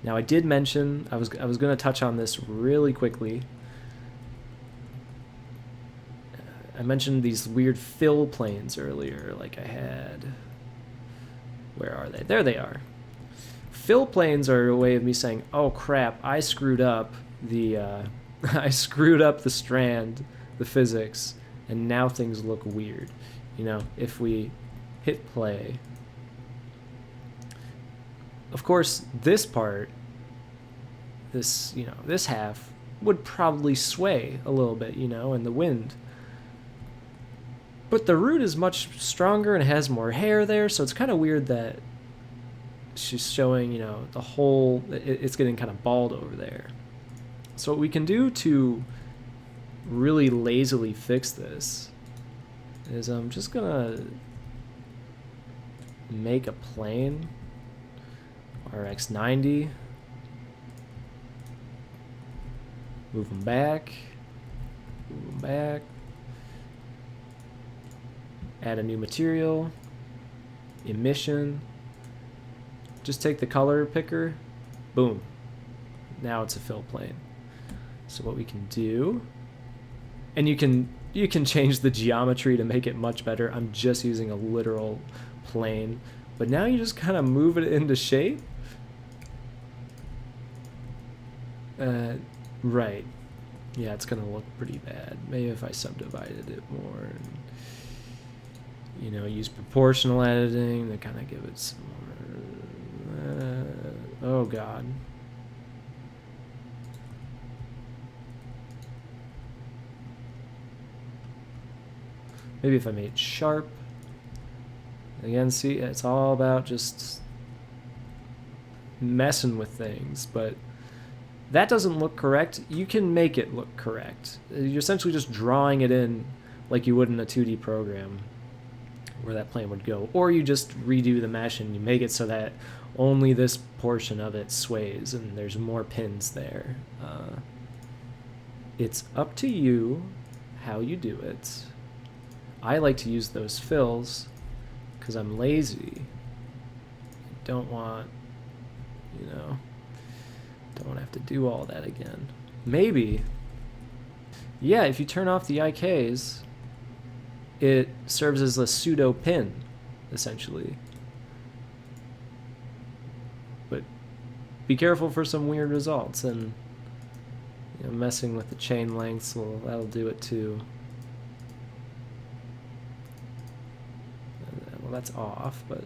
Now I did mention, I was going to touch on this really quickly. I mentioned these weird fill planes earlier, like I had. Where are they? There they are. Fill planes are a way of me saying, "Oh crap, I screwed up the I screwed up the strand, the physics, and now things look weird." You know, if we hit play. Of course, this part, this, you know, this half would probably sway a little bit, you know, in the wind. But the root is much stronger and has more hair there, so it's kind of weird that she's showing, you know, the whole, it's getting kind of bald over there. So what we can do to really lazily fix this is I'm just gonna make a plane, RX90, move them back, add a new material, emission, just take the color picker, boom, now it's a fill plane. So what we can do, and you can change the geometry to make it much better. I'm just using a literal plane, but now you just kind of move it into shape. Right, yeah, it's gonna look pretty bad. Maybe if I subdivided it more and, you know, use proportional editing to kind of give it some more, oh god. Maybe if I made it sharp. Again, see, it's all about just messing with things, but that doesn't look correct. You can make it look correct. You're essentially just drawing it in like you would in a 2D program. where that plane would go. Or you just redo the mesh and you make it so that only this portion of it sways and there's more pins there. It's up to you how you do it. I like to use those fills because I'm lazy. Don't want, don't want to have to do all that again. Maybe, yeah, if you turn off the IKs, it serves as a pseudo pin, essentially. But be careful for some weird results, and messing with the chain lengths, that'll do it too. Well, that's off, but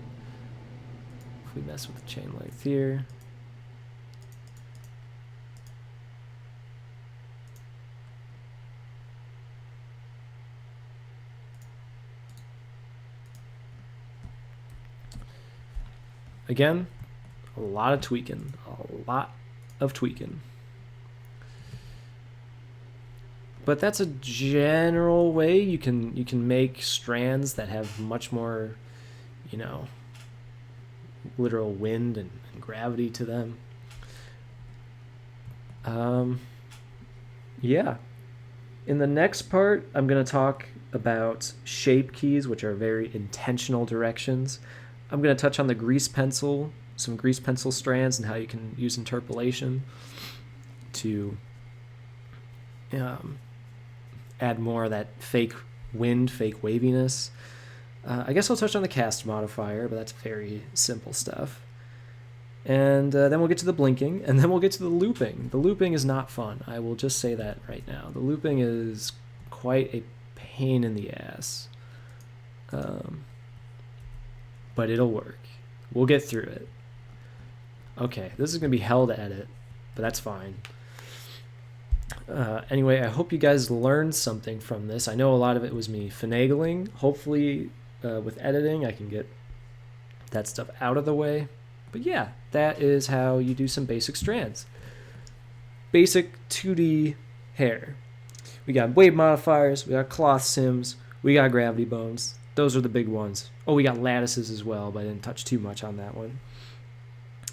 if we mess with the chain length here, again, a lot of tweaking. But that's a general way you can make strands that have much more, literal wind and gravity to them. Yeah. In the next part, I'm going to talk about shape keys, which are very intentional directions. I'm going to touch on the grease pencil, some grease pencil strands, and how you can use interpolation to add more of that fake wind, fake waviness. I guess I'll touch on the cast modifier, but that's very simple stuff. And then we'll get to the blinking, and then we'll get to the looping. The looping is not fun. I will just say that right now. The looping is quite a pain in the ass. But it'll work. We'll get through it. Okay, this is going to be hell to edit, but that's fine. Anyway, I hope you guys learned something from this. I know a lot of it was me finagling. Hopefully, with editing, I can get that stuff out of the way. But yeah, that is how you do some basic strands. Basic 2D hair. We got wave modifiers, we got cloth sims, we got gravity bones. Those are the big ones. Oh, we got lattices as well, but I didn't touch too much on that one.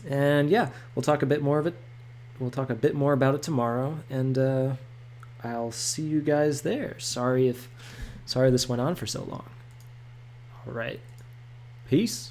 And yeah, we'll talk a bit more of it. We'll talk a bit more about it tomorrow, and I'll see you guys there. Sorry this went on for so long. All right. Peace.